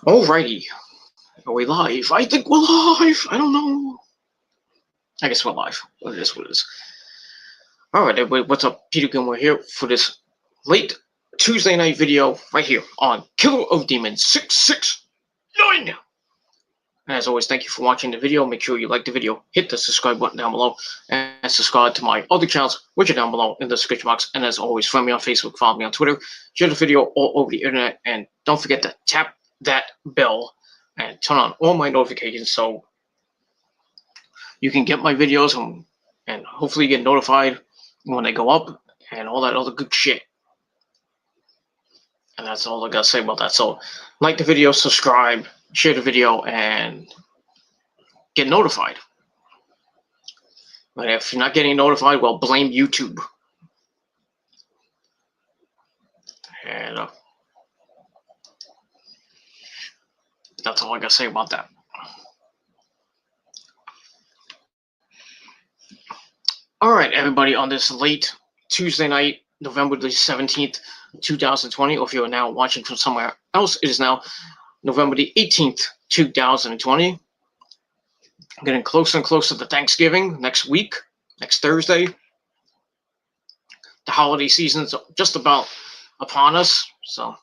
Alrighty. Are we live? I think we're live. I don't know. I guess we're live. It is what it is. Alright, everybody. What's up? Peter Gilmore here for this late Tuesday night video right here on Killer of Demons 669. And as always, thank you for watching the video. Make sure you like the video, hit the subscribe button down below, and subscribe to my other channels, which are down below in the description box. And as always, friend me on Facebook, follow me on Twitter, share the video all over the internet, and don't forget to tap that bell and turn on all my notifications so you can get my videos and hopefully get notified when they go up and all that other good shit. And that's all I gotta say about that. So like the video, subscribe, share the video, and get notified. But if you're not getting notified, well, blame YouTube. And that's all I gotta say about that. All right, everybody, on this late Tuesday night, November the 17th, 2020, or if you're now watching from somewhere else, it is now November the 18th, 2020. Getting closer and closer to Thanksgiving next week, next Thursday. The holiday season's just about upon us, so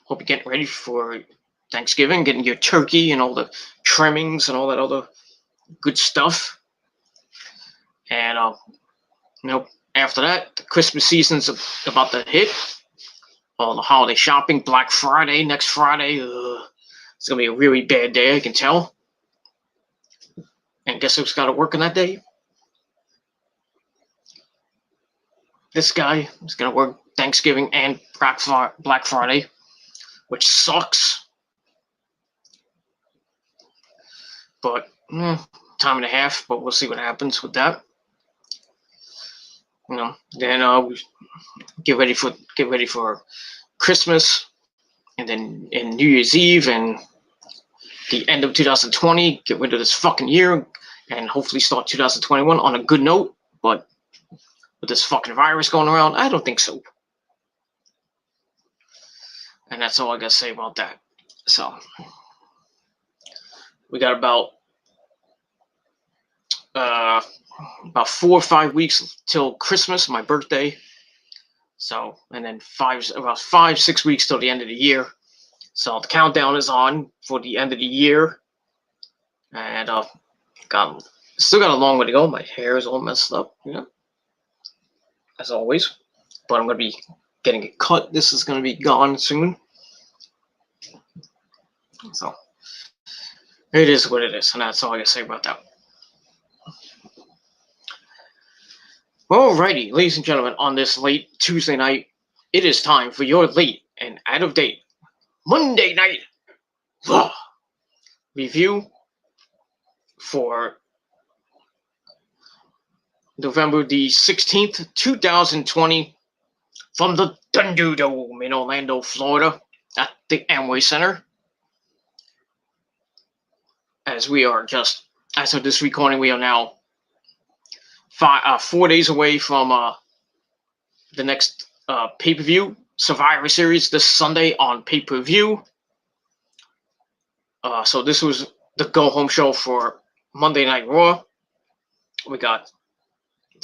hope you're getting ready for Thanksgiving, getting your turkey and all the trimmings and all that other good stuff. And after that, the Christmas season's about to hit. All the holiday shopping, Black Friday, next Friday. It's gonna be a really bad day, I can tell. And guess who's got to work on that day? This guy is gonna work Thanksgiving and Black Friday, which sucks. But time and a half, but we'll see what happens with that. Then we get ready for Christmas, and then in New Year's Eve and the end of 2020, get rid of this fucking year and hopefully start 2021 on a good note. But with this fucking virus going around, I don't think so. And that's all I gotta say about that. So we got about 4 or 5 weeks till Christmas, my birthday. So, and then about 5-6 weeks till the end of the year. So the countdown is on for the end of the year. And still got a long way to go. My hair is all messed up, as always. But I'm gonna be getting it cut. This is gonna be gone soon. So it is what it is, and that's all I gotta say about that. Alrighty, ladies and gentlemen, on this late Tuesday night, it is time for your late and out of date Monday night review for November the 16th, 2020, from the Thunderdome in Orlando, Florida, at the Amway Center. As of this recording, we are now 4 days away from the next pay-per-view, Survivor Series, this Sunday on pay-per-view. So this was the go-home show for Monday Night Raw. We got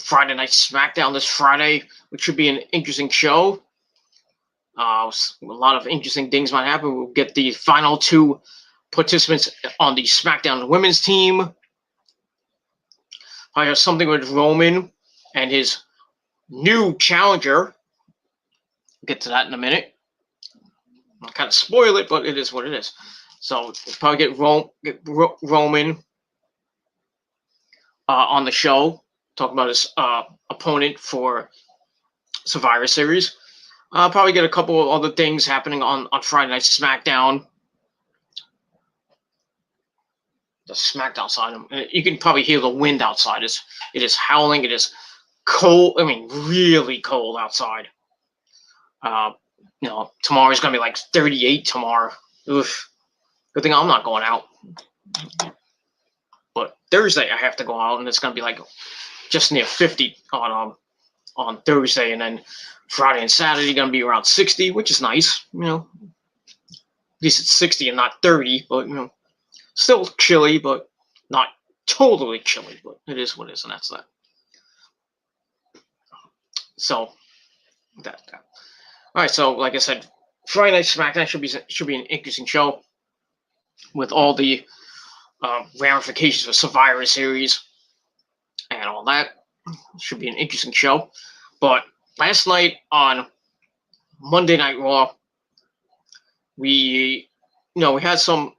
Friday Night SmackDown this Friday, which should be an interesting show. A lot of interesting things might happen. We'll get the final 2 participants on the SmackDown women's team. I have something with Roman and his new challenger. We'll get to that in a minute. I'll kind of spoil it, but it is what it is. So we'll probably get Roman on the show, talk about his opponent for Survivor Series. I'll probably get a couple of other things happening on Friday Night SmackDown. The SmackDown side. You can probably hear the wind outside. It is howling. It is cold. I mean, really cold outside. Tomorrow's gonna be like 38 tomorrow. Oof. Good thing I'm not going out. But Thursday I have to go out, and it's gonna be like just near 50 on Thursday, and then Friday and Saturday gonna be around 60, which is nice. At least it's 60 and not 30, but still chilly, but not totally chilly. But it is what it is, and that's that. So that. All right, so like I said, Friday Night SmackDown should be an interesting show with all the ramifications of Survivor Series and all that. Should be an interesting show. But last night on Monday Night Raw, we had some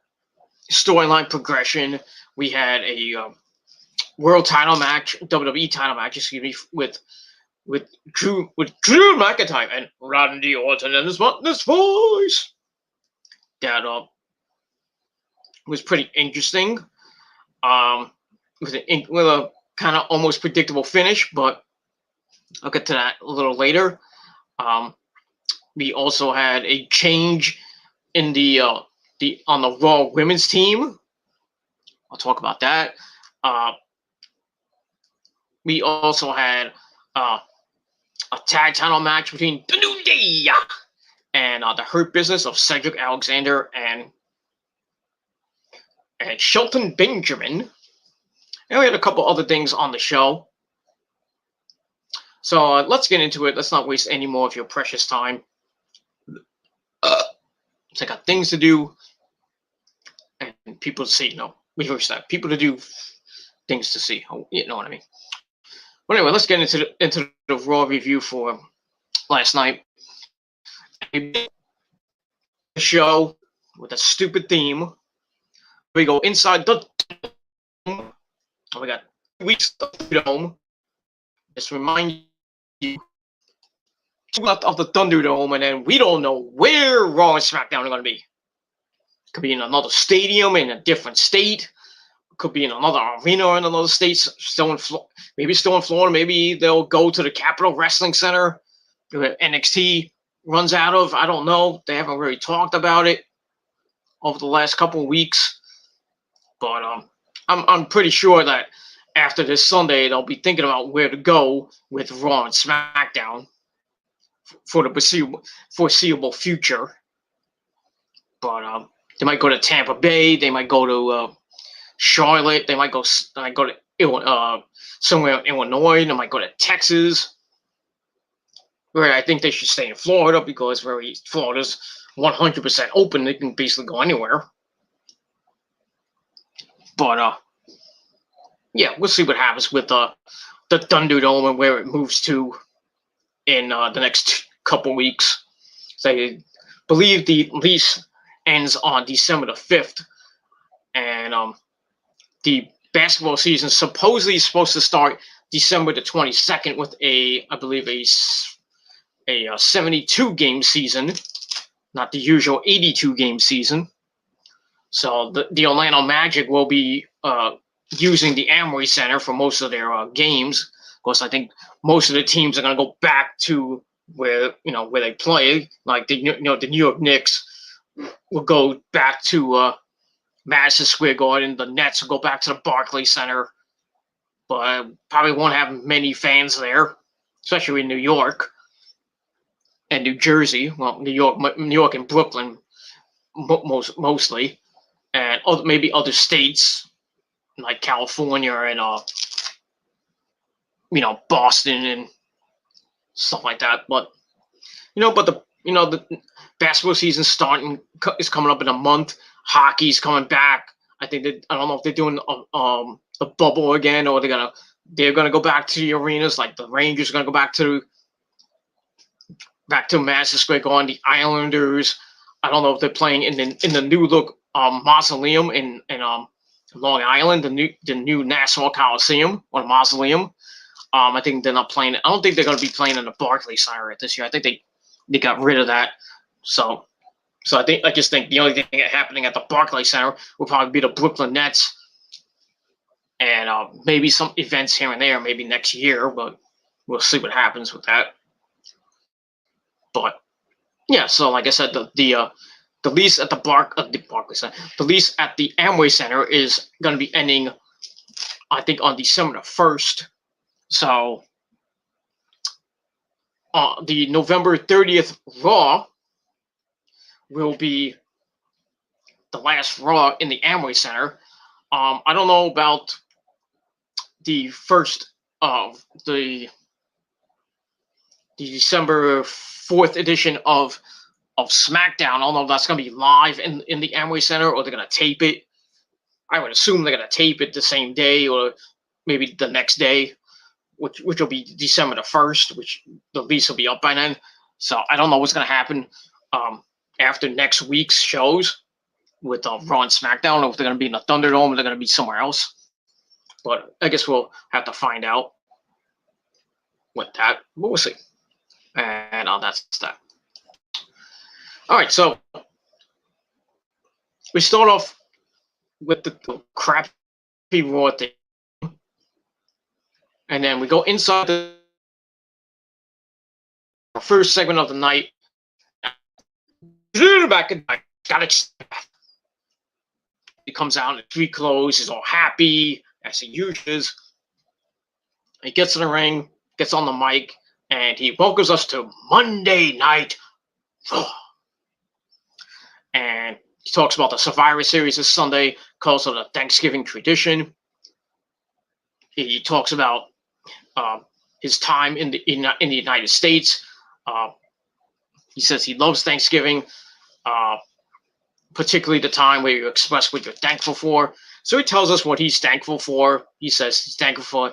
storyline progression. We had a world title match, WWE title match, excuse me, with Drew McIntyre and Randy Orton and his voice. That was pretty interesting. With a kind of almost predictable finish, but I'll get to that a little later. We also had a change in on the Raw women's team. I'll talk about that. We also had a tag title match between The New Day and the Hurt Business of Cedric Alexander and Shelton Benjamin. And we had a couple other things on the show. So let's get into it. Let's not waste any more of your precious time. I got things to do and people to see. No, reverse that. People to do, things to see. You know what I mean. But anyway, let's get into the Raw review for last night. A show with a stupid theme. We go inside the dome. We got 2 weeks of the Dome. Just remind you, 2 left of the Thunderdome, and then we don't know where Raw and SmackDown are going to be. Could be in another stadium in a different state. Could be in another arena in another state. Maybe still in Florida. Maybe they'll go to the Capitol Wrestling Center where NXT runs out of. I don't know. They haven't really talked about it over the last couple of weeks. But I'm pretty sure that after this Sunday, they'll be thinking about where to go with Raw and SmackDown for the foreseeable future. But they might go to Tampa Bay. They might go to Charlotte. They might go to somewhere in Illinois. They might go to Texas. Where I think they should stay in Florida because Florida's 100% open. They can basically go anywhere. But yeah, we'll see what happens with the Thunderdome and where it moves to in the next couple weeks. So I believe the lease ends on December the 5th, and the basketball season supposedly is supposed to start December the 22nd with I believe a 72 game season, not the usual 82 game season. So the Orlando Magic will be using the Amway Center for most of their games. Of course, I think most of the teams are going to go back to where they play. Like the New York Knicks will go back to Madison Square Garden. The Nets will go back to the Barclays Center, but probably won't have many fans there, especially in New York and New Jersey. Well, New York and Brooklyn mostly. And maybe other states like California and Boston and stuff like that. But the basketball season is coming up in a month. Hockey's coming back. I don't know if they're doing a bubble again, or they're gonna go back to the arenas. Like the Rangers are gonna go back to Madison Square Garden. The Islanders. I don't know if they're playing in the new look mausoleum in Long Island, the new Nassau Coliseum or the Mausoleum. I think they're not playing. I don't think they're going to be playing in the Barclays Center this year. I think they got rid of that. So I just think the only thing happening at the Barclays Center will probably be the Brooklyn Nets and maybe some events here and there, maybe next year. But we'll see what happens with that. But yeah, so like I said, the lease at the Barclays Center, the lease at the Amway Center is going to be ending I think, on December the 1st. So the November 30th Raw will be the last Raw in the Amway Center. I don't know about the first of the December 4th edition of SmackDown. I don't know if that's going to be live in the Amway Center or they're going to tape it. I would assume they're going to tape it the same day or maybe the next day, which will be December the 1st, which the lease will be up by then. So I don't know what's going to happen after next week's shows with Raw and SmackDown, or if they're going to be in the Thunderdome or they're going to be somewhere else. But I guess we'll have to find out with that. But we'll see. And that's that. All right, so we start off with the crappy Raw thing. And then we go inside the first segment of the night. Back in the got it. He comes out in street clothes. He's all happy, as he usually is. He gets in the ring, gets on the mic, and he welcomes us to Monday Night Raw. And he talks about the Survivor Series this Sunday, calls it a Thanksgiving tradition. He talks about his time in the United States. He says he loves Thanksgiving, particularly the time where you express what you're thankful for. So he tells us what he's thankful for. He says he's thankful for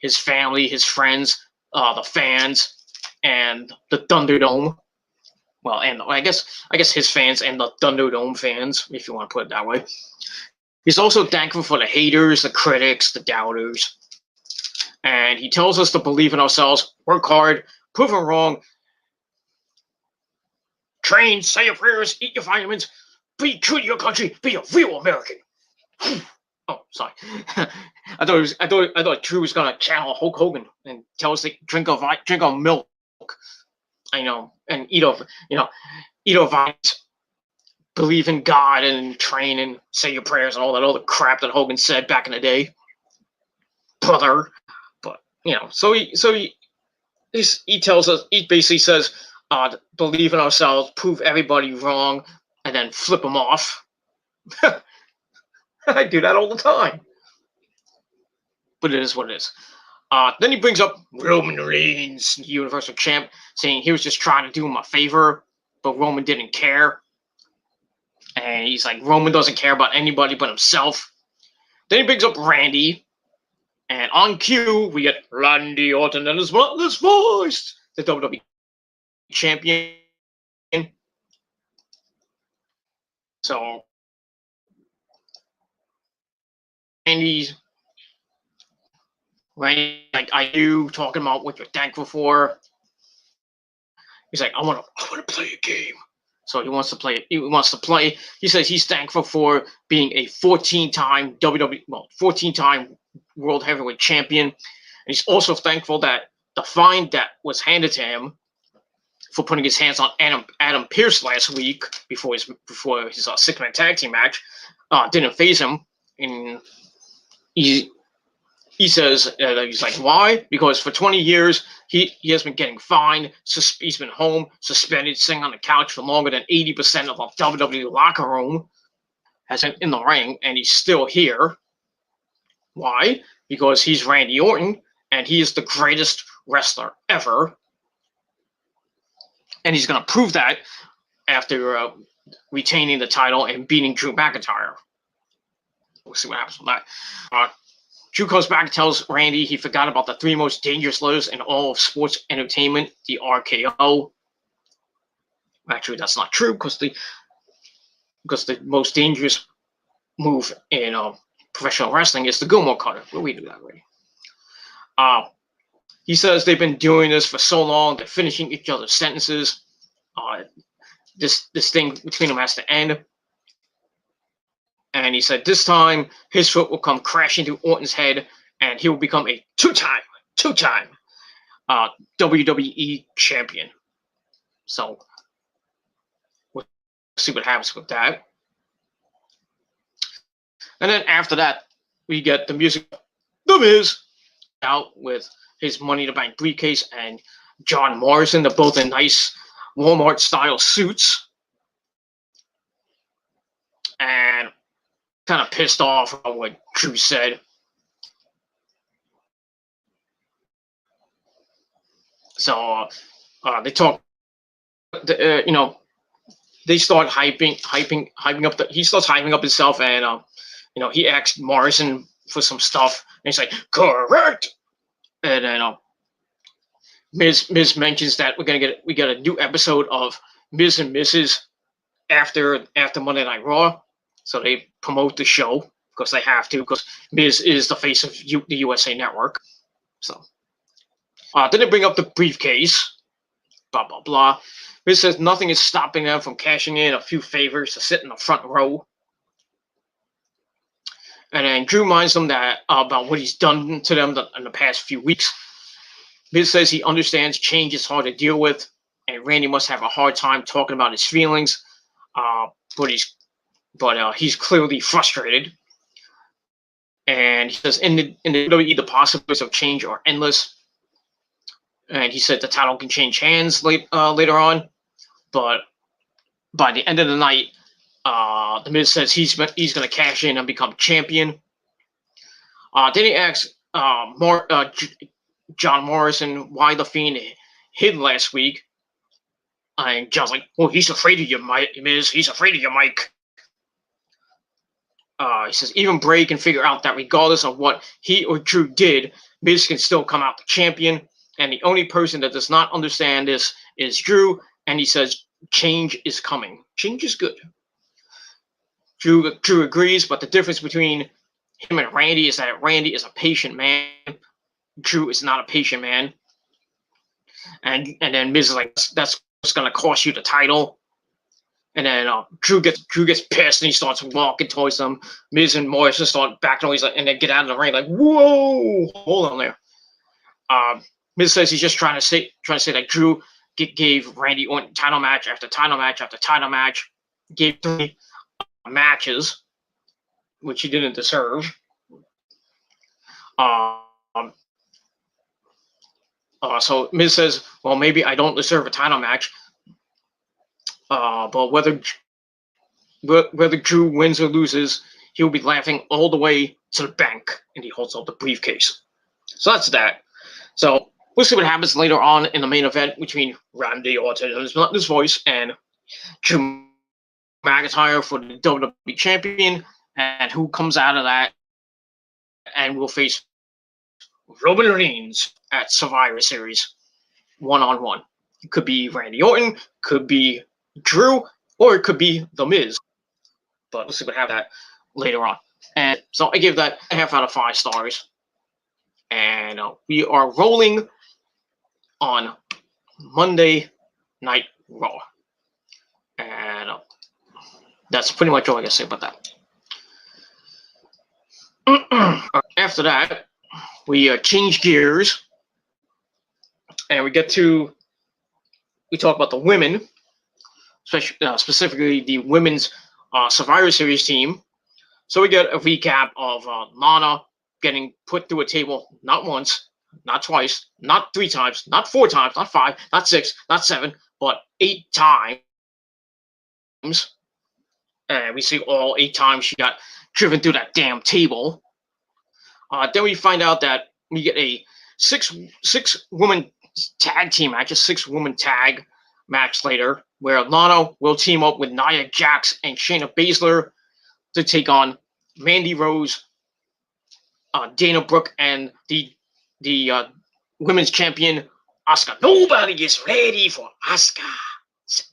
his family, his friends, the fans, and the Thunderdome. Well, and I guess his fans and the Thunderdome fans, if you want to put it that way. He's also thankful for the haters, the critics, the doubters. And he tells us to believe in ourselves, work hard, prove them wrong, train, say your prayers, eat your vitamins, be true to your country, be a real American. Oh, sorry. I thought Drew was gonna channel Hulk Hogan and tell us to drink a milk. I know, and eat a vitamins, believe in God and train and say your prayers and all that other crap that Hogan said back in the day, brother. But so he tells us, he basically says, believe in ourselves, prove everybody wrong, and then flip them off. I do that all the time. But it is what it is. Then he brings up Roman Reigns, Universal Champ, saying he was just trying to do him a favor, but Roman didn't care. And he's like, Roman doesn't care about anybody but himself. Then he brings up Randy. And on cue, we get Randy Orton and his spotless voice, the WWE champion. So, Randy, like you talking about what you're thankful for. He's like, I want to play a game. So he wants to play. He says he's thankful for being a 14-time World Heavyweight Champion. And he's also thankful that the fine that was handed to him for putting his hands on Adam Pearce last week before his 6-man tag team match didn't faze him. And he says, he's like, why? Because for 20 years, he has been getting fined. He's been home, suspended, sitting on the couch for longer than 80% of the WWE locker room has been in the ring, and he's still here. Why? Because he's Randy Orton, and he is the greatest wrestler ever. And he's going to prove that after retaining the title and beating Drew McIntyre. We'll see what happens with that. Drew comes back and tells Randy he forgot about the 3 most dangerous letters in all of sports entertainment, the RKO. Actually, that's not true because the most dangerous move in professional wrestling is the Gilmore Cutter. But we do that already. He says they've been doing this for so long, they're finishing each other's sentences. This thing between them has to end. And he said this time his foot will come crashing through Orton's head, and he will become a two-time WWE champion. So we'll see what happens with that. And then after that, we get the music The Miz out with his Money in the Bank briefcase and John Morrison. They're both in nice Walmart style suits. And kind of pissed off about what Drew said. So they talk, they start hyping up. He starts hyping up himself, and he asks Morrison for some stuff, and he's like, "Correct." And then Miz mentions that we get a new episode of Miz and Mrs. after Monday Night Raw, so they promote the show because they have to, because Miz is the face of the USA Network. So then they bring up the briefcase. Blah blah blah. Miz says nothing is stopping them from cashing in a few favors to sit in the front row. And then Drew reminds them that about what he's done to them in the past few weeks. Miz says he understands change is hard to deal with, and Randy must have a hard time talking about his feelings. But he's clearly frustrated. And he says in the WWE, the possibilities of change are endless. And he said the title can change hands later on, but by the end of the night, the Miz says he's going to cash in and become champion. Then he asks John Morrison why the Fiend hid last week. And John's like, "Well, he's afraid of you, Miz. He's afraid of you, Mike." He says even Bray can figure out that regardless of what he or Drew did, Miz can still come out the champion. And the only person that does not understand this is Drew. And he says change is coming. Change is good. Drew agrees, but the difference between him and Randy is that Randy is a patient man. Drew is not a patient man. And then Miz is like, that's what's going to cost you the title. And then Drew gets pissed and he starts walking towards them. Miz and Morrison start backing away, and then get out of the ring like, whoa, hold on there. Miz says he's just trying to say that Drew gave Randy Orton title match after title match after title match, gave 3 matches, which he didn't deserve. So Miz says, well, maybe I don't deserve a title match, but whether Drew wins or loses, he'll be laughing all the way to the bank, and he holds up the briefcase. So that's that. So we'll see what happens later on in the main event between Randy Orton, his voice, and Drew McIntyre for the WWE Champion, and who comes out of that and will face Roman Reigns at Survivor Series 1-on-1. It could be Randy Orton, could be Drew, or it could be The Miz. But we'll see what happens that later on. And so I give that a half out of 5 stars. And we are rolling on Monday Night Raw. And that's pretty much all I can say about that. After that, we change gears. And we talk about the women, specifically the women's Survivor Series team. So we get a recap of Lana getting put through a table not once, not twice, not 3 times, not 4 times, not 5, not 6, not 7, but 8 times. And we see all 8 times she got driven through that damn table. Then we find out that we get a 6-woman tag team match, a 6-woman tag match later, where Lana will team up with Nia Jax and Shayna Baszler to take on Mandy Rose, Dana Brooke, and the women's champion Asuka. Nobody is ready for Asuka. So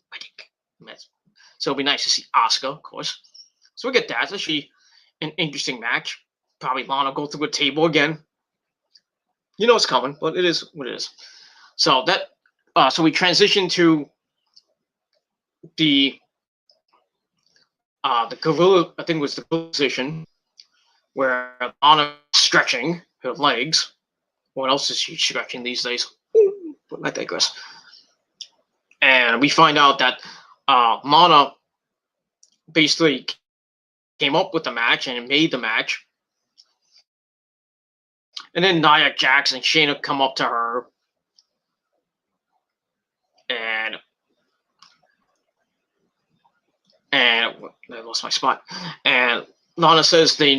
it'll be nice to see Asuka, of course. So we get that. It's actually an interesting match. Probably Lana go through a table again. You know it's coming, but it is what it is. So so we transition to the gorilla, I think it was the gorilla position, where Lana stretching her legs. What else is she stretching these days? But I digress. And we find out that Lana basically came up with the match and made the match. And then Nia Jax and Shayna come up to her, and I lost my spot. And Lana says they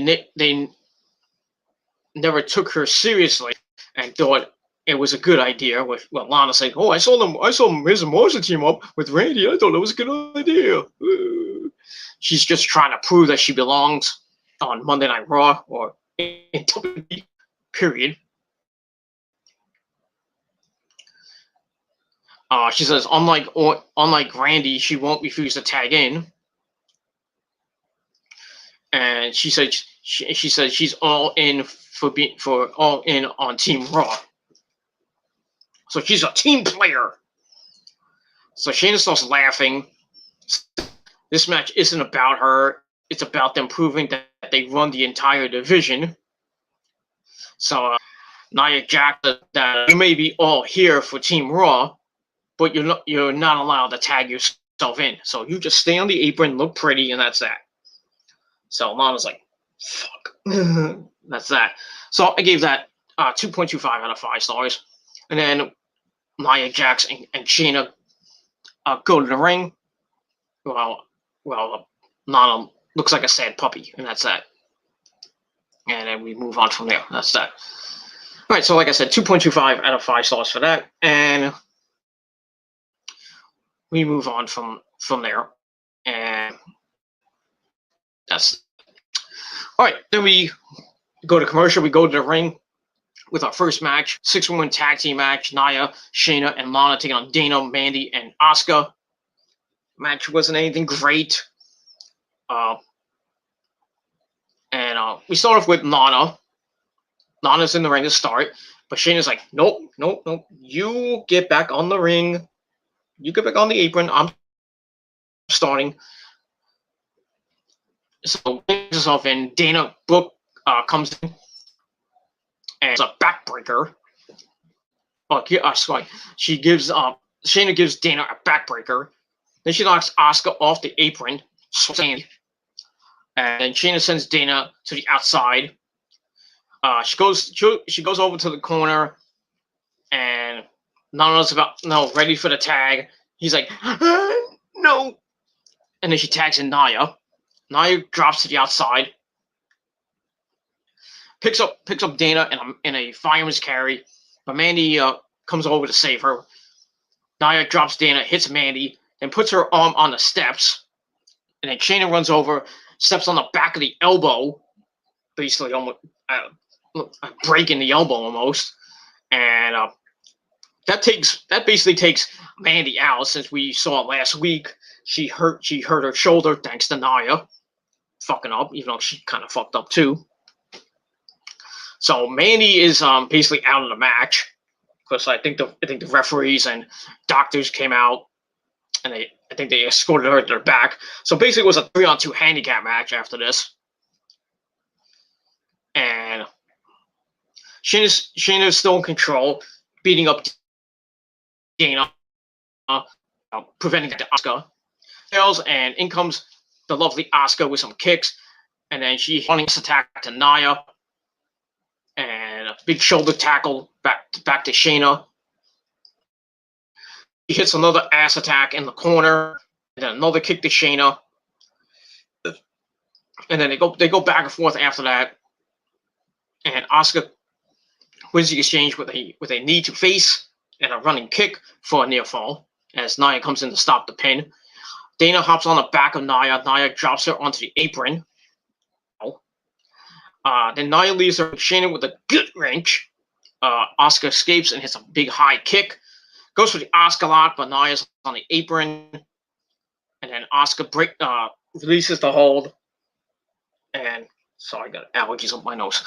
never took her seriously and thought it was a good idea. With Lana saying, "Oh, I saw Miz and Morrison team up with Randy. I thought that was a good idea." She's just trying to prove that she belongs on Monday Night Raw or in WWE. Period. She says, unlike Randy, she won't refuse to tag in. And she said she's all in for all in on Team Raw. So she's a team player. So Shayna starts laughing. This match isn't about her. It's about them proving that they run the entire division. So Nia Jax said that you may be all here for Team Raw, but you're not allowed to tag yourself in. So you just stay on the apron, look pretty, and that's that. So Lana's like, fuck. That's that. So I gave that 2.25 out of 5 stars. And then Nia Jax and Shayna go to the ring. Well, Lana looks like a sad puppy, and that's that. And then we move on from there. That's that. All right, so like I said, 2.25 out of 5 stars for that. And we move on from there. And that's all right. Then we go to commercial. We go to the ring with our first match, 6-woman tag team match. Nia, Shayna, and Lana taking on Dana, Mandy, and Asuka. Match wasn't anything great. And we start off with Lana. Lana's in the ring to start, but Shayna's like, nope. You get back on the ring. You get back on the apron. I'm starting. So brings herself in. Dana Brooke comes in, and it's a backbreaker. Sorry. Shayna gives Dana a backbreaker. Then she knocks Asuka off the apron, and then Shayna sends Dana to the outside. She goes over to the corner, and Nana's ready for the tag. He's like, no, and then she tags in Nia. Nia drops to the outside, picks up Dana in a fireman's carry, but Mandy comes over to save her. Nia drops Dana, hits Mandy, then puts her arm on the steps, and then Shayna runs over, steps on the back of the elbow, basically almost breaking the elbow almost, and that basically takes Mandy out. Since we saw last week, she hurt her shoulder thanks to Nia fucking up, even though she kind of fucked up too. So Mandy is basically out of the match because I think the referees and doctors came out, and I think they escorted her to their back. So basically, it was a 3-on-2 handicap match after this. And Shayna's still in control, beating up Dana, preventing the Asuka. And in comes the lovely Asuka with some kicks, and then she running this attack to Nia, and a big shoulder tackle back to Shayna. He hits another ass attack in the corner, and then another kick to Shayna. And then they go back and forth after that. And Asuka wins the exchange with a knee to face and a running kick for a near fall as Nia comes in to stop the pin. Dana hops on the back of Nia. Nia drops her onto the apron. Then Nia leaves her with Shayna with a good wrench. Asuka escapes and hits a big high kick. Goes for the Asuka lock, but Nia's on the apron. And then Asuka releases the hold. And sorry, I got allergies up my nose.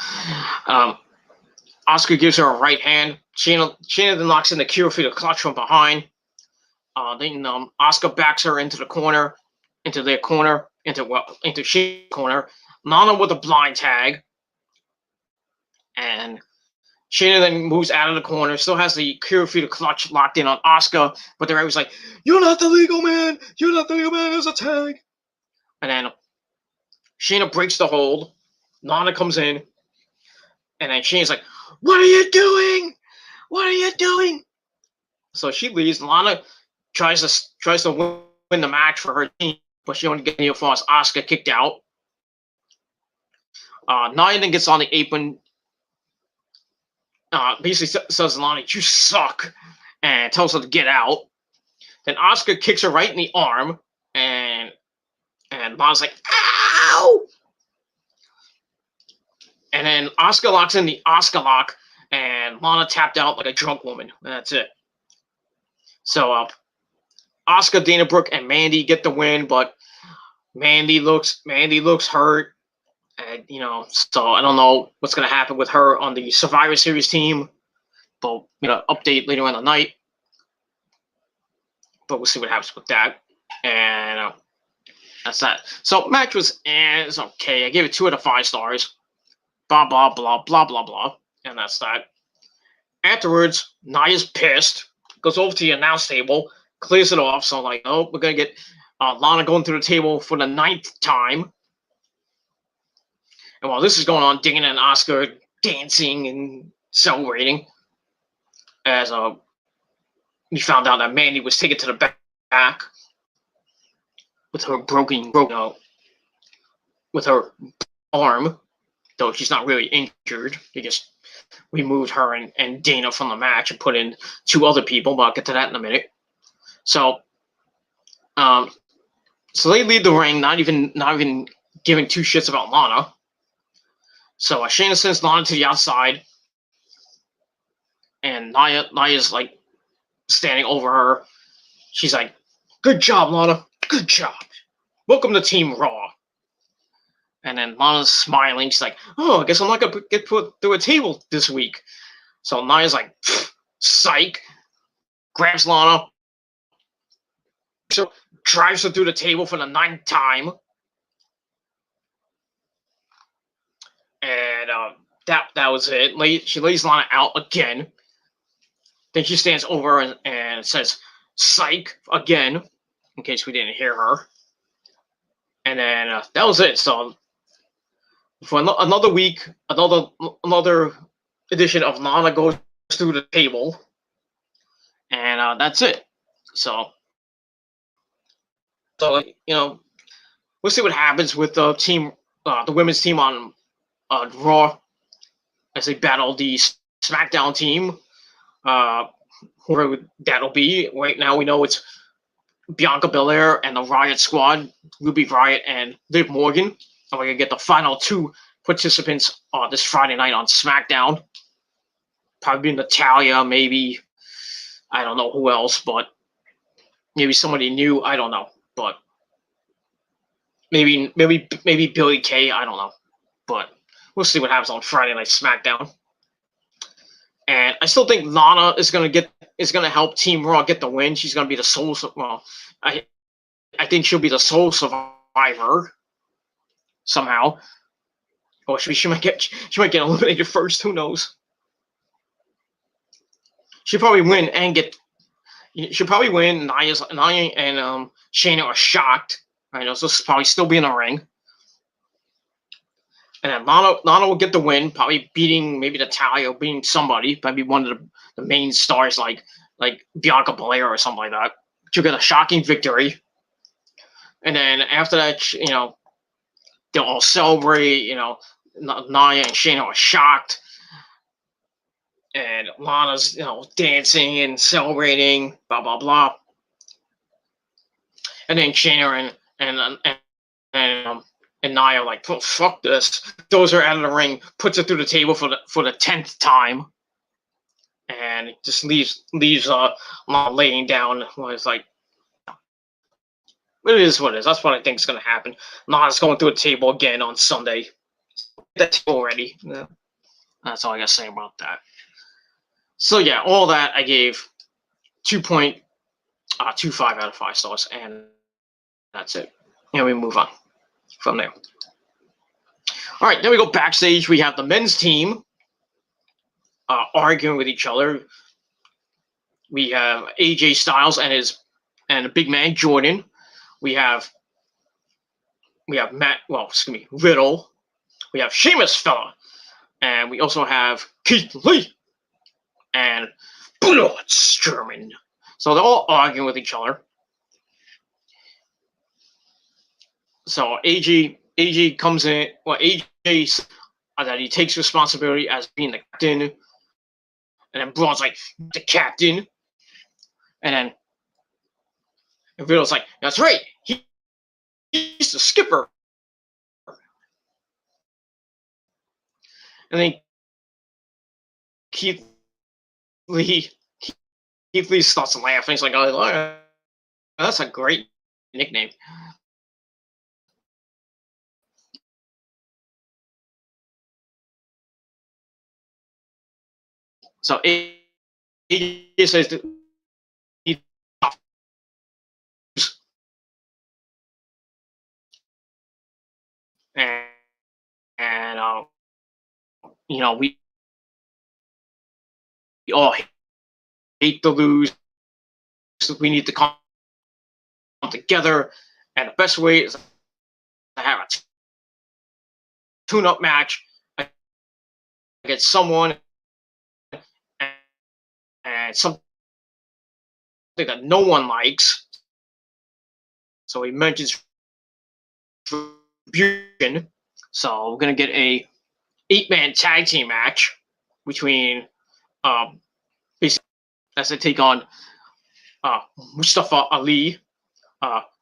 Asuka gives her a right hand. Shayna then locks in the Kirifuda for the clutch from behind. Then Asuka backs her into their corner, into Shayna's corner. Lana with a blind tag. And Shayna then moves out of the corner, still has the Kirifuda clutch locked in on Asuka, but they're always like, "You're not the legal man! You're not the legal man! There's a tag!" And then Shayna breaks the hold. Lana comes in, and then Shayna's like, "What are you doing? What are you doing?" So she leaves. Lana tries to win the match for her team, but she only gets near falls. Asuka kicked out. Nia then gets on the apron. Basically says Lana, "You suck," and tells her to get out. Then Asuka kicks her right in the arm, and Lana's like, "Ow!" And then Asuka locks in the Asuka lock, and Lana tapped out like a drunk woman. And that's it. So Asuka, Dana Brooke, and Mandy get the win, but Mandy looks hurt. And, so I don't know what's going to happen with her on the Survivor Series team. But, update later on the night. But we'll see what happens with that. And that's that. So match was okay. I gave it 2 out of 5 stars. Blah, blah, blah, blah, blah, blah. And that's that. Afterwards, Nia's pissed. Goes over to the announce table. Clears it off. So, we're going to get Lana going through the table for the 9th time. And while this is going on, Dana and Asuka dancing and celebrating. As we found out that Mandy was taken to the back with her broken with her arm, though she's not really injured. They just removed her and Dana from the match and put in 2 other people, but I'll get to that in a minute. So they leave the ring, not even giving 2 shits about Lana. So Shayna sends Lana to the outside, and Nia's standing over her. She's like, "Good job, Lana. Good job. Welcome to Team Raw." And then Lana's smiling. She's like, "Oh, I guess I'm not gonna get put through a table this week." So Nia's like, "Psych." Grabs Lana. So drives her through the table for the 9th time. And that was it. She lays Lana out again. Then she stands over and says, "Psych," again, in case we didn't hear her. And then that was it. So for another week, another edition of Lana goes through the table. And that's it. So we'll see what happens with the team, the women's team on Raw, as they battle the SmackDown team. Whoever that'll be. Right now we know it's Bianca Belair and the Riot Squad, Ruby Riot and Liv Morgan. And we're going to get the final 2 participants this Friday night on SmackDown. Probably Natalya, maybe. I don't know who else, but maybe somebody new. I don't know. But maybe Billie Kay. I don't know. But we'll see what happens on Friday Night SmackDown. And I still think Lana is gonna help Team Raw get the win. She's gonna be the sole. Well, I think she'll be the sole survivor somehow. Or she might get eliminated first. Who knows? She'll probably win and get. She'll probably win. Nia and Shayna are shocked. Right, so probably still be in the ring. And then Lana will get the win, probably beating maybe Natalya, beating somebody, maybe one of the main stars like Bianca Belair or something like that. She'll get a shocking victory. And then after that, they'll all celebrate. Nia and Shayna are shocked. And Lana's, dancing and celebrating, blah, blah, blah. And then Shayna and Nia like, "Oh, fuck this," throws her out of the ring, puts her through the table for the 10th time, and just leaves Lana laying down. It's like, it is what it is. That's what I think is going to happen. Lana's going through a table again on Sunday. That's already. Yeah. That's all I got to say about that. So yeah, all that I gave 2.25 out of 5 stars, and that's it. And we move on from there. All right, then we go backstage. We have the men's team arguing with each other. We have AJ Styles and the big man Jordan. We have Riddle. We have Sheamus fella And we also have Keith Lee and Braun Strowman. So they're all arguing with each other. So AJ comes in. Well, AJ says that he takes responsibility as being the captain, and then Braun's like the captain, and Riddle's like, that's right, he's the skipper. And then Keith Lee starts laughing. He's like, oh, that's a great nickname. So AJ says that and you know, we all hate to lose. So we need to come together, and the best way is to have a tune-up match against someone and something that no one likes. So he mentions Retribution. So we're gonna get a 8-man tag team match between basically as they take on Mustafa Ali,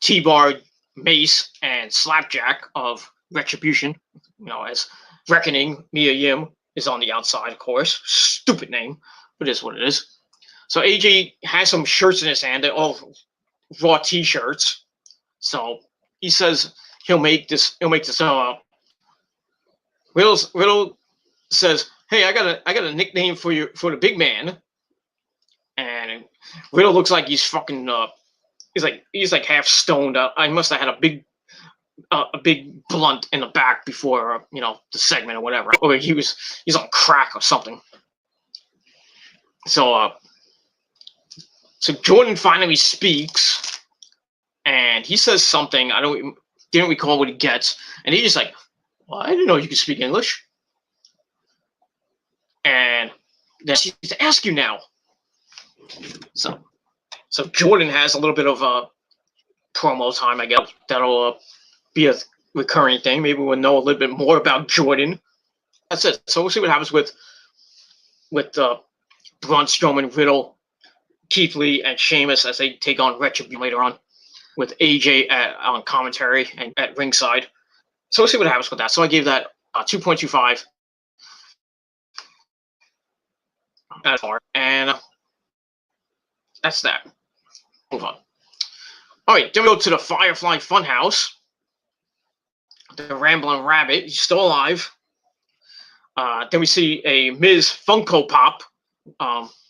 T-Bar, Mace, and Slapjack of Retribution. You know, as Reckoning, Mia Yim is on the outside, of course. Stupid name, but it is what it is. So AJ has some shirts in his hand. They're all Raw T-shirts. So he says he'll make this. Riddle says, "Hey, I got a nickname for you, for the big man." And Riddle looks like he's fucking. He's like half stoned. I must have had a big blunt in the back before the segment or whatever, or he's on crack or something. So Jordan finally speaks, and he says something. Didn't recall what he gets, and he's just like, "Well, I didn't know you could speak English." And then she to ask you now. So Jordan has a little bit of a promo time, I guess. That'll be a recurring thing. Maybe we'll know a little bit more about Jordan. That's it. So we'll see what happens with Braun Strowman, Riddle, Keith Lee, and Sheamus as they take on Retribution later on, with AJ on commentary and at ringside. So we'll see what happens with that. So I gave that 2.25 as far, and that's that. Move on. All right, then we go to the Firefly Funhouse. The Rambling Rabbit, he's still alive. Then we see a Miz Funko Pop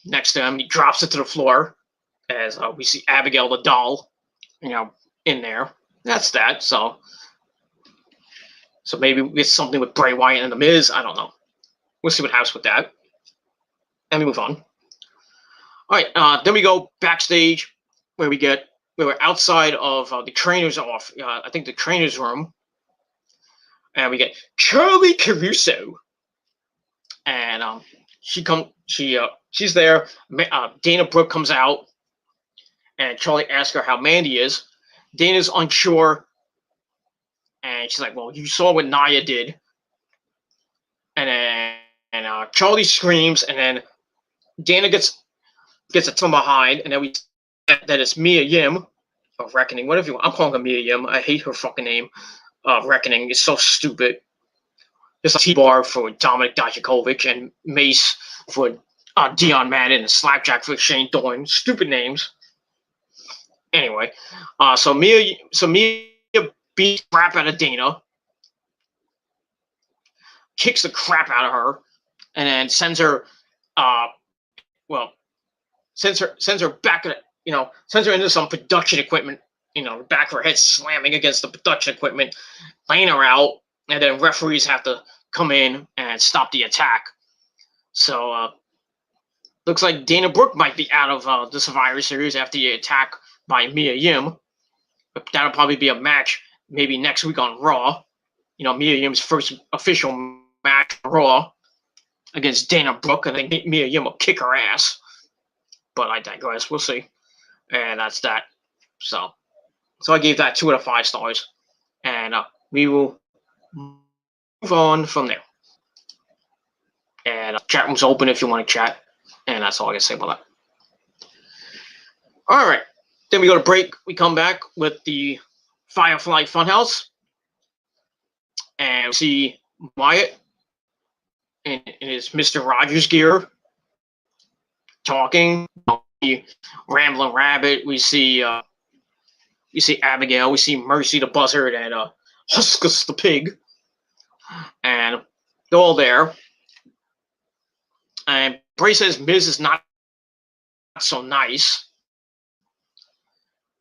next to him. He drops it to the floor as we see Abigail the doll, in there. That's that. So maybe we get something with Bray Wyatt and the Miz. I don't know. We'll see what happens with that. And we move on. All right. Then we go backstage where we're outside of the trainer's off. I think the trainer's room. And we get Charlie Caruso, and she's there. Dana Brooke comes out, and Charlie asks her how Mandy is. Dana's unsure, and she's like, "Well, you saw what Nia did." And then Charlie screams, and then Dana gets it from behind, and then we that it's Mia Yim of Reckoning, whatever you want. I'm calling her Mia Yim. I hate her fucking name. Reckoning is so stupid. Just like T-Bar for Dominic Dijakovic and Mace for Dion Madden and Slapjack for Shane Thorne. Stupid names. Anyway, so Mia beats the crap out of Dana, kicks the crap out of her, and then sends her back at sends her into some production equipment. The back of her head slamming against the production equipment, laying her out, and then referees have to come in and stop the attack. So, looks like Dana Brooke might be out of the Survivor Series after the attack by Mia Yim. But that'll probably be a match maybe next week on Raw. Mia Yim's first official match on Raw. against Dana Brooke. I think Mia Yim will kick her ass. But I digress. We'll see. And that's that. So I gave that 2 out of 5 stars. And we will move on from there. And chat room's open if you want to chat. And that's all I can say about that. All right. Then we go to break. We come back with the Firefly Funhouse. And we see Wyatt in his Mr. Rogers gear talking. Ramblin' Rabbit. We see Abigail. We see Mercy the Buzzard and Huskus the Pig. And they're all there. And Bray says Miz is not so nice.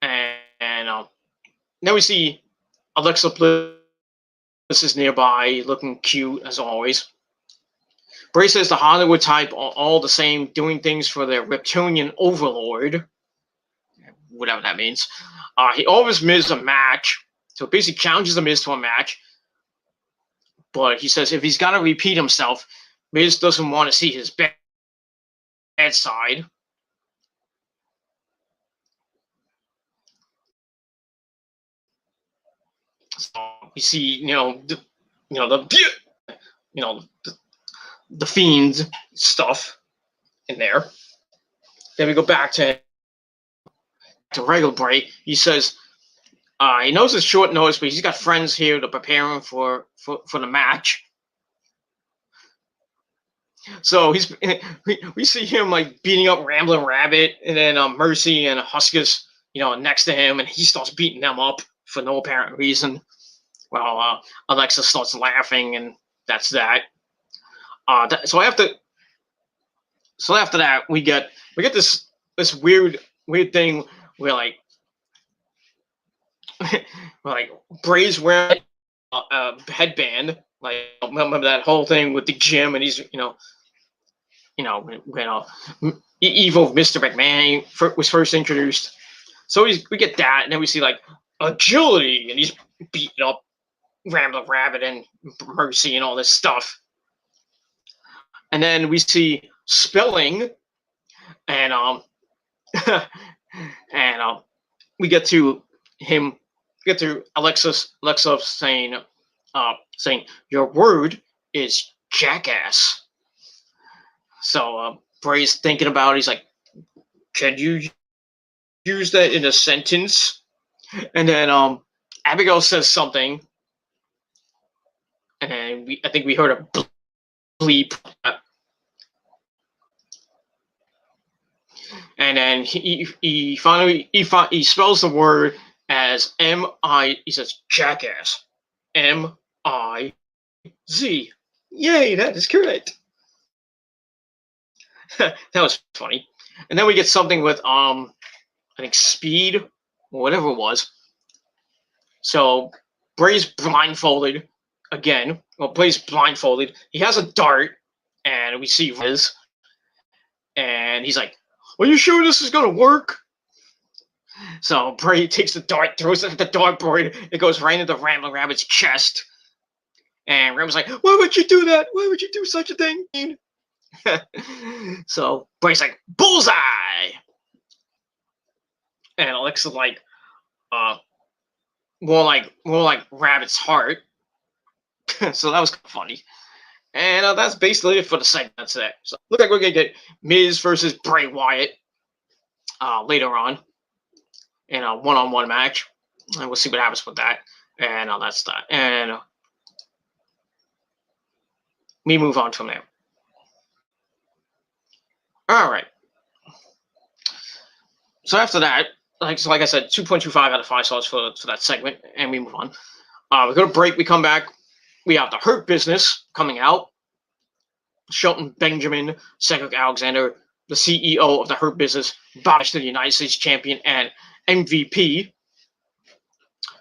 And then we see Alexa Bliss is nearby, looking cute as always. Bray says the Hollywood type are all the same, doing things for their Reptilian overlord. Whatever that means. He offers Miz a match. So basically challenges the Miz to a match. But he says if he's got to repeat himself, Miz doesn't want to see his bad side. So we see, the Fiend stuff in there. Then we go back to regular Bray. He says he knows it's short notice, but he's got friends here to prepare him for the match. So we see him like beating up Ramblin' Rabbit, and then Mercy and Huskus, next to him, and he starts beating them up for no apparent reason. Well, Alexa starts laughing, and that's that. So after that, we get this weird thing where like Bray's wearing a headband. Like, remember that whole thing with the gym, and he's when evil Mr. McMahon was first introduced. So we get that, and then we see like agility, and he's beating up Ramblin' Rabbit and Mercy and all this stuff. And then we see spelling, and we get to Alexa saying your word is jackass. So Bray's thinking about it. He's like, can you use that in a sentence? And then Abigail says something, and then I think we heard a bleep. And then he finally spells the word as M-I. He says jackass. M-I-Z. Yay, that is correct. That was funny. And then we get something with I think speed or whatever it was. So Bray's blindfolded again. Well, Bray's blindfolded. He has a dart, and we see Riz, and he's like, "Are you sure this is gonna work?" So Bray takes the dart, throws it at the dartboard. It goes right into Ramblin' Rabbit's chest. And Ram's like, "Why would you do that? Why would you do such a thing?" So Bray's like, "Bullseye!" And Alexa's like, more like Rabbit's heart. So that was funny. And that's basically it for the segment today. So looks like we're gonna get Miz versus Bray Wyatt later on in a one-on-one match, and we'll see what happens with that. And that's that. And we move on from there. All right. So after that, like I said, 2.25 out of 5 stars for that segment, and we move on. We go to break. We come back. We have the Hurt Business coming out. Shelton Benjamin, Cedric Alexander, the CEO of the Hurt Business, Bobby Lashley, the United States Champion and MVP.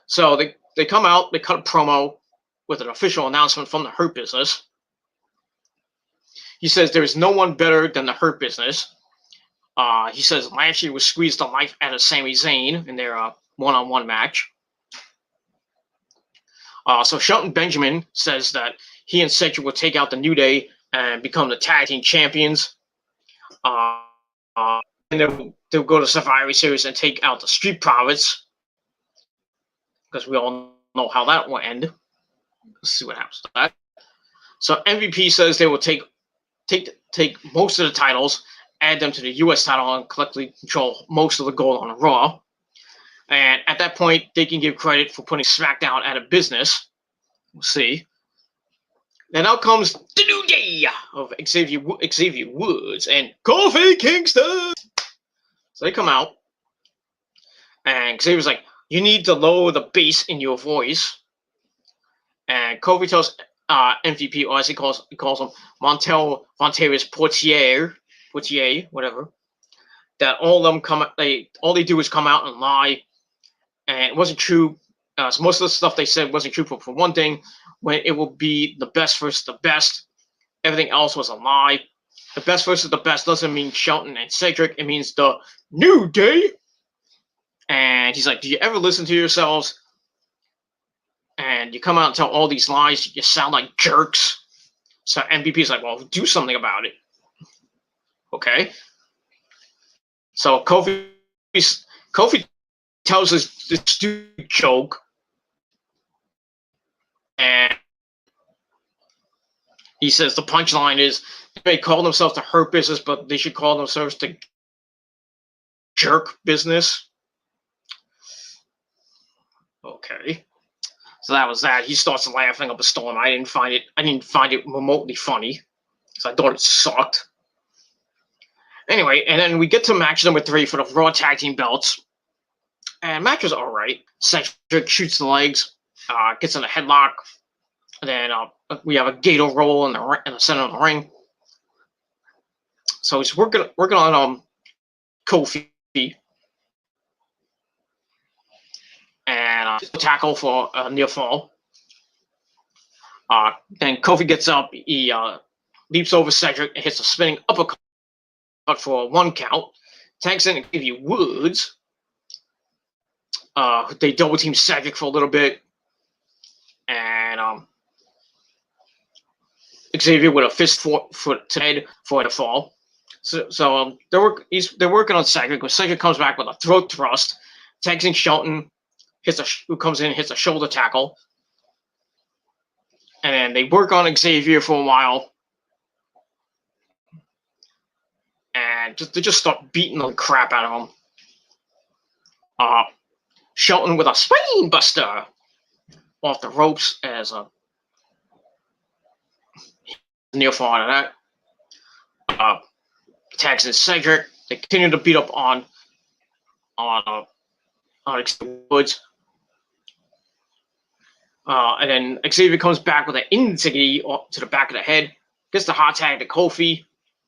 So they come out. They cut a promo with an official announcement from the Hurt Business. He says there is no one better than the Hurt Business. He says Lashley was squeezed the life out of Sami Zayn in their one-on-one match. So Shelton Benjamin says that he and Cedric will take out the New Day and become the tag team champions. And they'll go to Survivor Series and take out the Street Profits, because we all know how that will end. Let's see what happens to that. So MVP says they will take most of the titles, add them to the U.S. title, and collectively control most of the gold on Raw. And at that point, they can give credit for putting SmackDown out of business. We'll see. Then out comes the New Day of Xavier Woods and Kofi Kingston. So they come out, and Xavier's like, "You need to lower the bass in your voice." And Kofi tells MVP, or as he calls him, Montel Vontaris Portier, whatever, that all of them all they do is come out and lie, and it wasn't true. So most of the stuff they said wasn't true. For one thing, when it will be the best versus the best, everything else was a lie. The best versus the best doesn't mean Shelton and Cedric. It means the New Day. And he's like, "Do you ever listen to yourselves? And you come out and tell all these lies, you sound like jerks." So MVP's like, "Well, do something about it." Okay. So Kofi tells this stupid joke, and he says the punchline is, they call themselves the Hurt Business, but they should call themselves the Jerk Business. Okay. So that was that. He starts laughing up a storm. I didn't find it remotely funny, because I thought it sucked. Anyway, and then we get to match number 3 for the Raw Tag Team belts. And match was alright. Cedric shoots the legs, gets in a headlock, and then we have a gator roll in the center of the ring. So he's working on Kofi, and tackle for a near fall. Then Kofi gets up, he leaps over Cedric and hits a spinning uppercut for a 1 count. Tags in Xavier Woods. They double team Cedric for a little bit, and Xavier with a fist foot to head for the fall. So they're working on Cedric. When Cedric comes back with a throat thrust, tags in Shelton, who comes in, hits a shoulder tackle, and then they work on Xavier for a while, and they just start beating the crap out of him. Shelton with a spine buster off the ropes as a near fall out of that. Tags in Cedric. They continue to beat up on Xavier Woods. And then Xavier comes back with an insignia to the back of the head. Gets the hot tag to Kofi,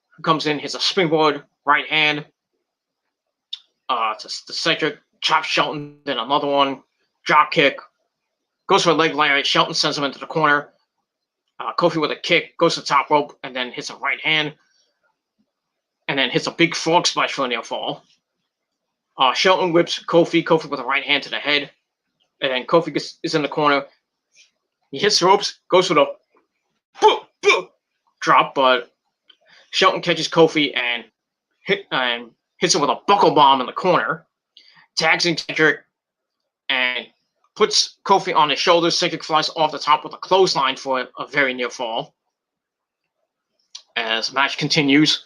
who comes in, hits a springboard right hand to Cedric. Chops Shelton, then another one. Drop kick. Goes for a leg lariat. Shelton sends him into the corner. Kofi with a kick. Goes to the top rope and then hits a right hand. And then hits a big frog splash for a near fall. Shelton whips Kofi. Kofi with a right hand to the head. And then Kofi is in the corner. He hits the ropes. Goes for the drop, but Shelton catches Kofi and hits him with a buckle bomb in the corner. Tags in Cedric and puts Kofi on his shoulders. Cedric flies off the top with a clothesline for a very near fall. As the match continues,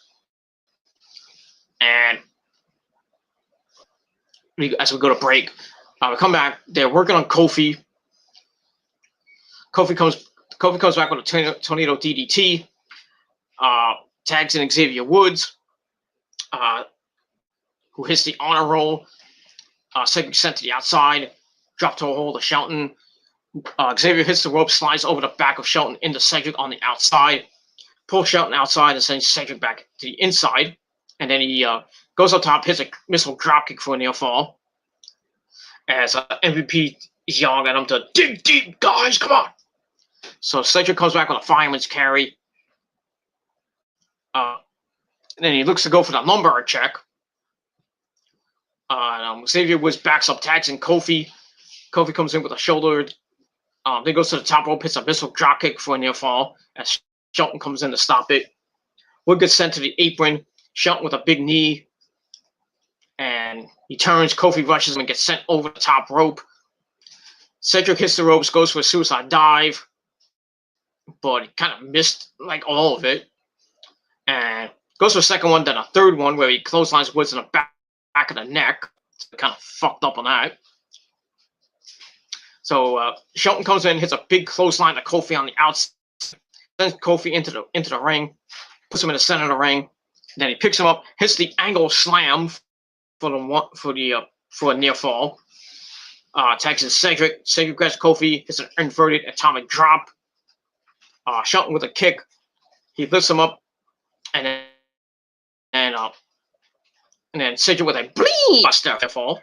and as we go to break, we come back. They're working on Kofi. Kofi comes back with a tornado DDT. Tags in Xavier Woods, who hits the honor roll. Cedric sent to the outside, drop toe hold of Shelton. Xavier hits the rope, slides over the back of Shelton into Cedric on the outside, pulls Shelton outside and sends Cedric back to the inside. And then he goes up top, hits a missile dropkick for a near fall. As MVP is yelling at him to dig deep, guys, come on. So Cedric comes back with a fireman's carry. And then he looks to go for the lumbar check. Xavier Woods backs up, tags in Kofi. Kofi comes in with a shoulder. Then goes to the top rope, hits a missile dropkick for a near fall. As Shelton comes in to stop it. Wood gets sent to the apron. Shelton with a big knee. And he turns. Kofi rushes him and gets sent over the top rope. Cedric hits the ropes, goes for a suicide dive. But he kind of missed like all of it. And goes for a second one, then a third one where he clotheslines Woods in the back of the neck. So kind of fucked up on that. So Shelton comes in, hits a big clothesline to Kofi on the outside. Sends Kofi into the ring, puts him in the center of the ring. Then he picks him up, hits the angle slam for a near fall. Tags in Cedric. Cedric grabs Kofi, hits an inverted atomic drop. Shelton with a kick. He lifts him up, and then Cedric with a bling buster fall.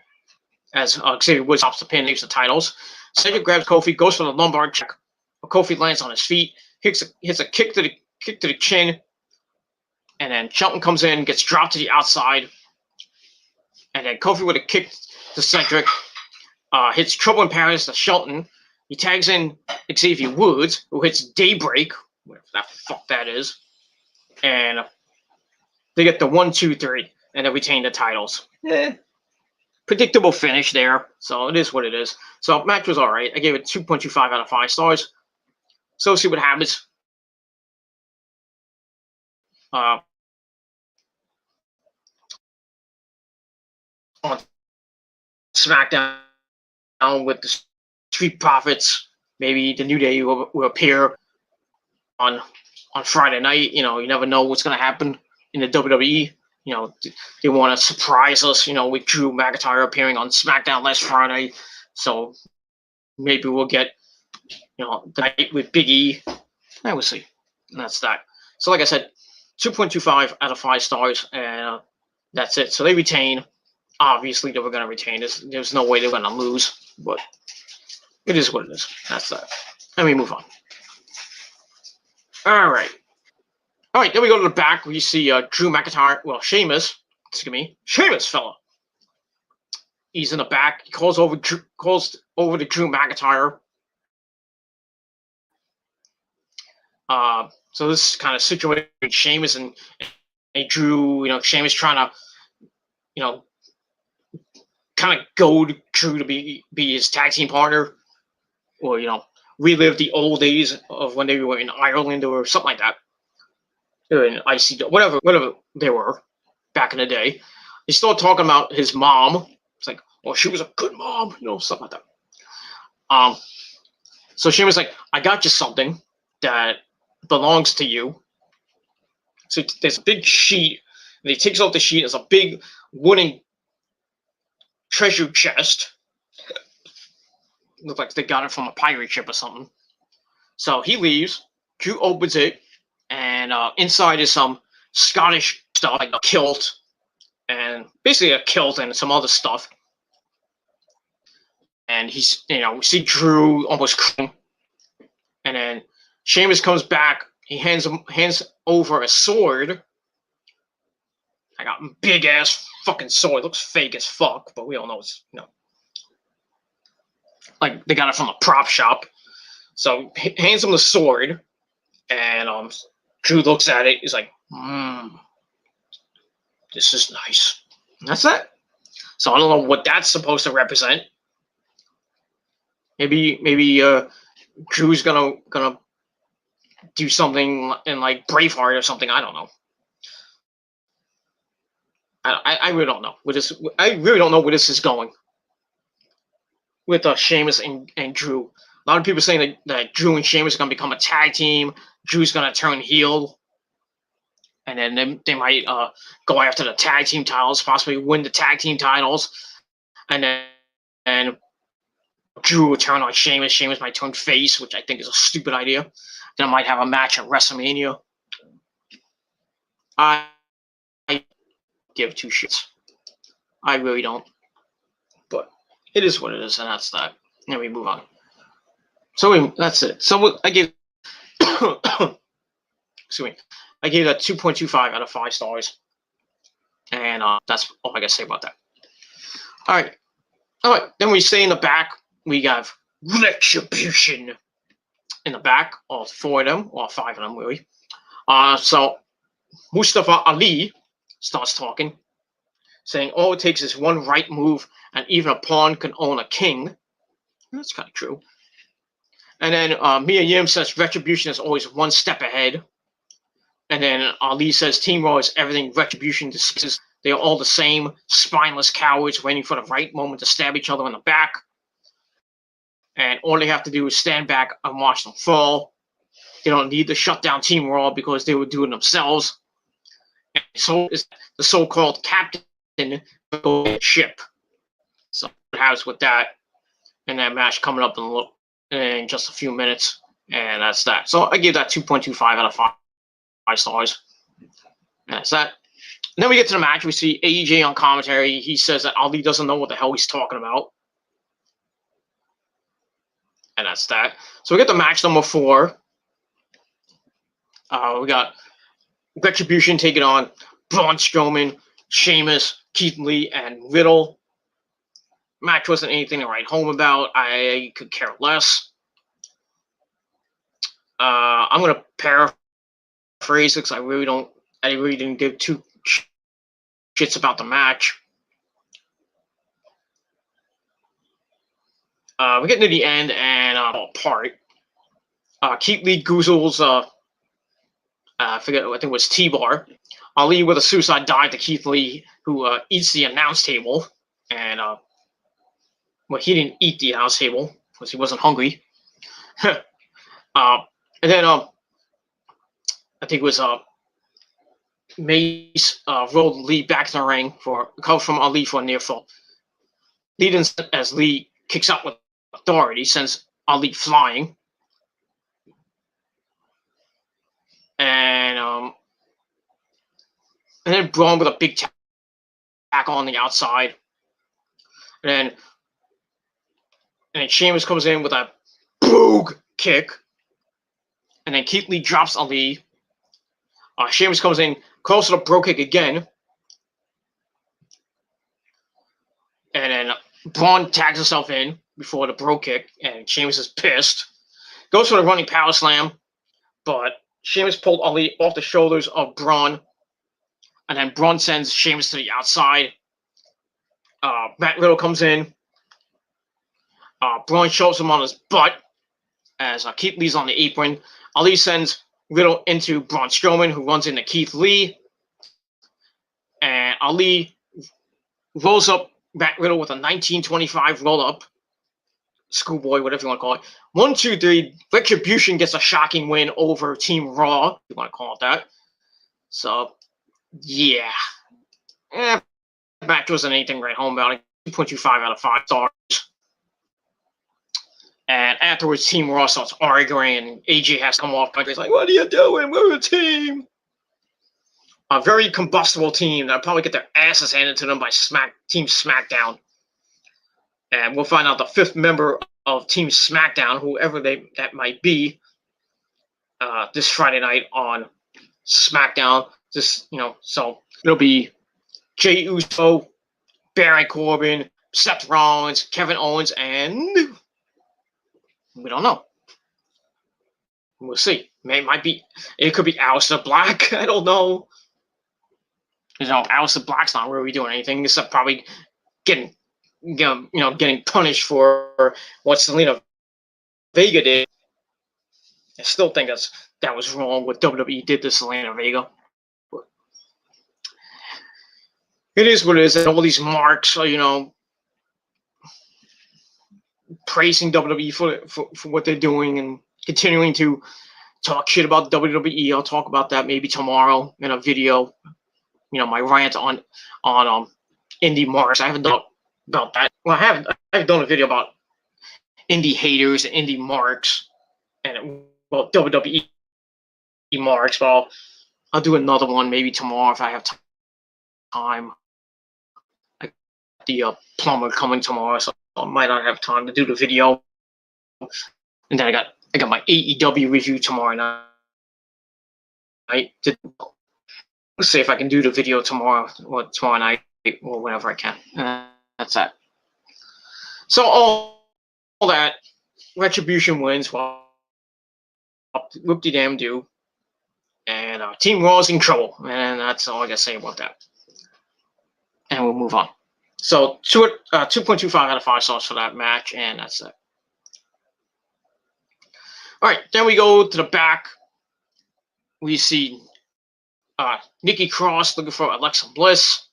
As Xavier Woods stops the pin, leaves the titles. Cedric grabs Kofi, goes for the lumbar check. Kofi lands on his feet, hits a kick to the chin, and then Shelton comes in, gets dropped to the outside, and then Kofi with a kick to Cedric, hits Trouble in Paris to Shelton. He tags in Xavier Woods, who hits Daybreak, whatever the fuck that is, and they get the 1, 2, 3, and they retain the titles. Predictable finish there, so it is what it is. So match was all right. I gave it 2.25 out of 5 stars. So we'll see what happens. On SmackDown with the Street Profits, maybe the New Day will appear on Friday night. You know, you never know what's going to happen in the WWE. You know, they want to surprise us, you know, with Drew McIntyre appearing on SmackDown last Friday. So maybe we'll get, you know, the night with Big E. I will see. And that's that. So like I said, 2.25 out of 5 stars, and that's it. So they retain. Obviously, they were going to retain. There's no way they're going to lose, but it is what it is. That's that. Let me move on. All right. All right, then we go to the back. We see Drew McIntyre. Well, Sheamus fella. He's in the back. He calls over to Drew McIntyre. So this kind of situation with Sheamus and Drew. You know, Sheamus trying to, you know, kind of goad Drew to be his tag team partner, or you know, relive the old days of when they were in Ireland or something like that. In IC, whatever they were back in the day. They started talking about his mom. It's like, well, she was a good mom, you know, stuff like that. So she was like, I got you something that belongs to you. So there's a big sheet, and he takes off the sheet. It's a big wooden treasure chest. Looks like they got it from a pirate ship or something. So he leaves. Drew opens it. And inside is some Scottish stuff, like a kilt, and basically a kilt and some other stuff. And he's, you know, we see Drew almost crying. And then Sheamus comes back. He hands over a sword. I got a big ass fucking sword. It looks fake as fuck, but we all know it's, you know, like they got it from a prop shop. So he hands him the sword, and Drew looks at it. He's like, this is nice. And that's it. So I don't know what that's supposed to represent. Maybe Drew's gonna do something in like Braveheart or something. I don't know. I really don't know where this. I really don't know where this is going with Sheamus and Drew. A lot of people saying that Drew and Sheamus are gonna become a tag team. Drew's gonna turn heel, and then they might go after the tag team titles, possibly win the tag team titles, and then Drew will turn on Sheamus. Sheamus might turn face, which I think is a stupid idea. Then might have a match at WrestleMania. I give 2 shits. I really don't. But it is what it is, and that's that. Then we move on. So that's it. So I gave excuse me. I gave that 2.25 out of 5 stars. And that's all I gotta say about that. Alright. Then we stay in the back. We have Retribution in the back. All 4 of them. All 5 of them, really. So Mustafa Ali starts talking, saying all it takes is one right move, and even a pawn can own a king. That's kind of true. And then Mia Yim says Retribution is always one step ahead. And then Ali says Team Raw is everything Retribution dismisses. They are all the same spineless cowards waiting for the right moment to stab each other in the back. And all they have to do is stand back and watch them fall. They don't need to shut down Team Raw because they would do it themselves. And so is the so-called captain of the ship. So what happens with that in that match coming up in just a few minutes. And that's that. So I give that 2.25 out of 5 stars. And that's that. And then we get to the match. We see AJ on commentary. He says that Ali doesn't know what the hell he's talking about. And that's that. So we get the match number 4. We got Retribution taking on Braun Strowman, Sheamus, Keith Lee, and Riddle. Match wasn't anything to write home about. I could care less. I'm going to paraphrase because I really didn't give two shits about the match. We get to the end and apart. Keith Lee goozles, I forget, I think it was T-Bar. Ali with a suicide dive to Keith Lee, who eats the announce table. And, well, he didn't eat the announce table because he wasn't hungry. And then, I think it was Mace rolled Lee back to the ring for cover from Ali for a near fall. As Lee kicks out with authority, sends Ali flying. And then Braun with a big tackle on the outside. And then Sheamus comes in with a boog kick. And then Keith Lee drops Ali. Sheamus comes in, calls for the bro kick again. And then Braun tags himself in before the bro kick. And Sheamus is pissed. Goes for the running power slam. But Sheamus pulled Ali off the shoulders of Braun. And then Braun sends Sheamus to the outside. Matt Riddle comes in. Braun shoves him on his butt as Keith Lee's on the apron. Ali sends Riddle into Braun Strowman, who runs into Keith Lee. And Ali rolls up Matt Riddle with a 1925 roll-up. Schoolboy, whatever you want to call it. 1, 2, 3. Retribution gets a shocking win over Team Raw, if you want to call it that. So, yeah. Match wasn't anything right home about it. 2.25 out of 5 stars. And afterwards, Team Raw starts arguing, and AJ has to come off. He's like, what are you doing? We're a team. A very combustible team that'll probably get their asses handed to them by Team SmackDown. And we'll find out the 5th member of Team SmackDown, whoever that might be, this Friday night on SmackDown. So it'll be Jey Uso, Baron Corbin, Seth Rollins, Kevin Owens, and we don't know. We'll see. It could be Aleister Black. I don't know. Aleister Black's not really doing anything except probably getting punished for what Zelina Vega did. I still think that was wrong what WWE did to Zelina Vega. But it is what it is. And all these marks are, praising WWE for what they're doing and continuing to talk shit about WWE. I'll talk about that maybe tomorrow in a video. My rant on indie marks. I haven't done about that. Well, I've done a video about indie haters and indie marks and WWE marks. But I'll do another one maybe tomorrow if I have time. I got the plumber coming tomorrow, so I might not have time to do the video. And then I got my AEW review tomorrow night. Let's see if I can do the video tomorrow night or whenever I can. That's that. So all that Retribution wins. Well, whoop-de-damn do. And Team Raw is in trouble. And that's all I gotta say about that. And we'll move on. So 2.25 out of 5 stars for that match, and that's it. All right, then we go to the back. We see Nikki Cross looking for Alexa Bliss.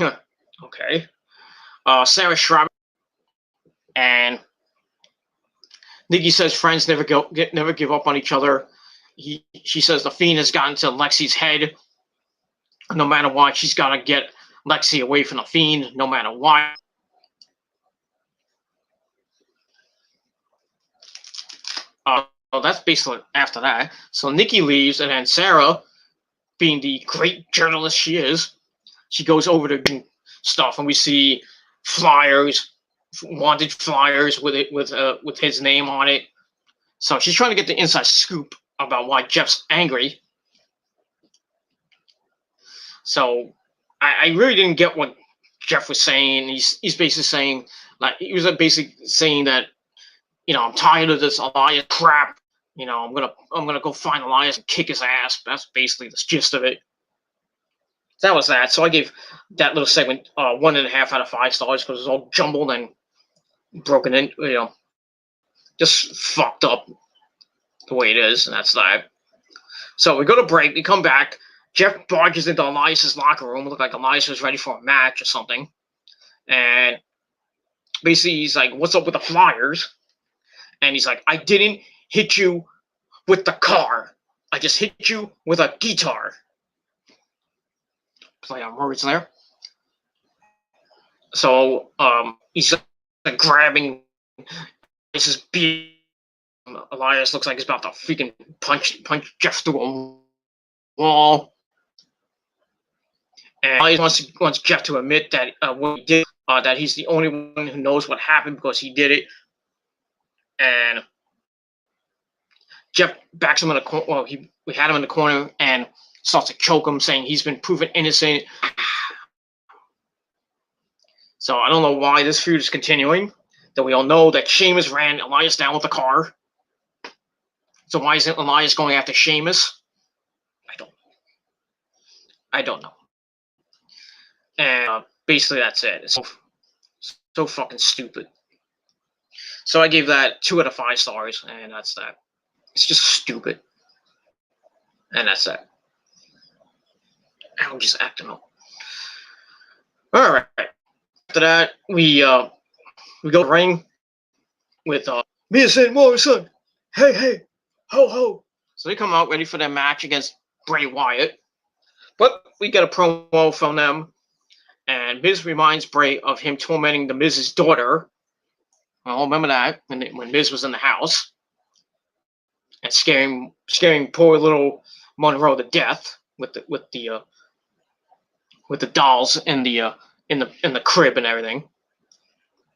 Okay. Sarah Schreiber. And Nikki says friends never give up on each other. She says the Fiend has gotten to Lexi's head. No matter what, she's got to get Lexi away from the Fiend, no matter what. Well, that's basically after that. So Nikki leaves, and then Sarah, being the great journalist she is, she goes over to stuff, and we see flyers, wanted flyers with his name on it. So she's trying to get the inside scoop about why Jeff's angry. So I really didn't get what Jeff was saying. He's basically saying, like, he was basically saying that, I'm tired of this Elias crap. I'm gonna go find Elias and kick his ass. That's basically the gist of it. That was that. So I gave that little segment 1.5 out of 5 stars because it was all jumbled and broken in, just fucked up the way it is, and that's that. So we go to break. We come back. Jeff barges into Elias's locker room. It looked like Elias was ready for a match or something. And basically he's like, "What's up with the flyers?" And he's like, "I didn't hit you with the car. I just hit you with a guitar." Play on words there. So he's like grabbing Elias's beard. Elias looks like he's about to freaking punch Jeff through a wall. And Elias wants Jeff to admit that what he did, that he's the only one who knows what happened because he did it. And Jeff backs him in the corner. Well, we had him in the corner and starts to choke him, saying he's been proven innocent. So I don't know why this feud is continuing. That we all know that Sheamus ran Elias down with the car. So why isn't Elias going after Sheamus? I don't know. And basically that's it. It's so fucking stupid. So I gave that 2 out of 5 stars, and that's that. It's just stupid. And that's that. I'm just acting up. Alright. After that, we go to the ring with Miz and Morrison. Hey, ho ho. So they come out ready for their match against Bray Wyatt. But we get a promo from them. And Miz reminds Bray of him tormenting the Miz's daughter. Well, remember that when Miz was in the house and scaring poor little Monroe to death with the dolls in the crib and everything.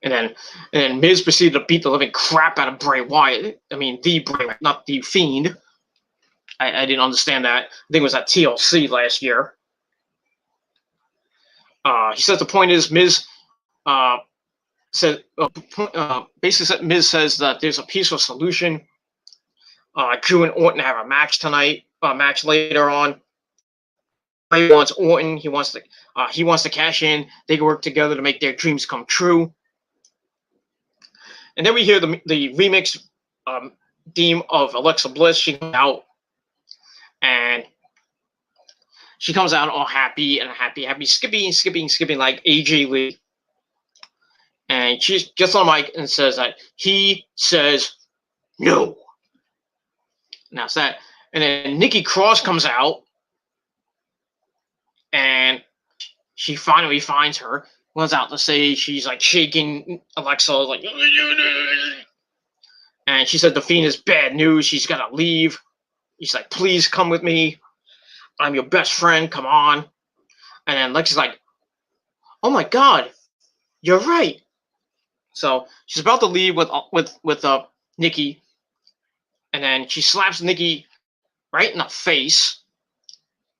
And then Miz proceeded to beat the living crap out of Bray Wyatt. I mean, the Bray, not the Fiend. I didn't understand that. I think it was at TLC last year. He says the point is Miz basically Miz says that there's a peaceful solution. Drew and Orton have a match tonight. Match later on. Bray wants Orton. He wants to cash in. They can work together to make their dreams come true. And then we hear the remix theme of Alexa Bliss. She comes out, and she comes out all happy, skipping like AJ Lee. And she gets on the mic and says that he says no. And that's that. And then Nikki Cross comes out, and she finally finds her. Runs out to say she's like shaking Alexa, like, and she said the Fiend is bad news. She's gotta leave. He's like, please come with me. I'm your best friend. Come on. And then Lexi's like, oh my God, you're right. So she's about to leave with Nikki, and then she slaps Nikki right in the face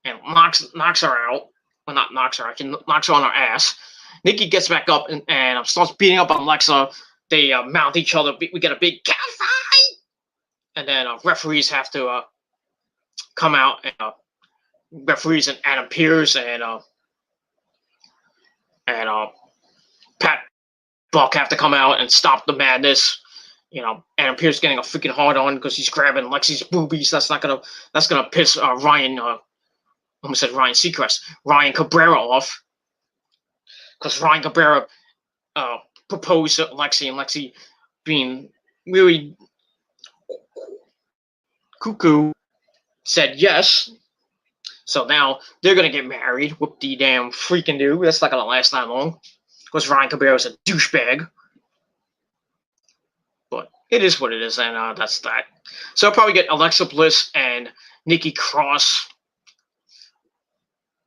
and knocks her out. Well, not knocks her out. She knocks her on her ass. Nikki gets back up and starts beating up on Alexa. They mount each other. We get a big cat fight, and then referees have to come out, and referees and Adam Pearce and Pat Buck have to come out and stop the madness. Adam Pearce getting a freaking hard on because he's grabbing Lexi's boobies. That's gonna piss Ryan. Almost said Ryan Seacrest. Ryan Cabrera off because Ryan Cabrera proposed to Lexi, and Lexi, being really cuckoo, said yes. So now they're gonna get married. Whoop de damn freaking do. That's not gonna last that long because Ryan Cabrera's a douchebag. But it is what it is, and that's that. So I'll probably get Alexa Bliss and Nikki Cross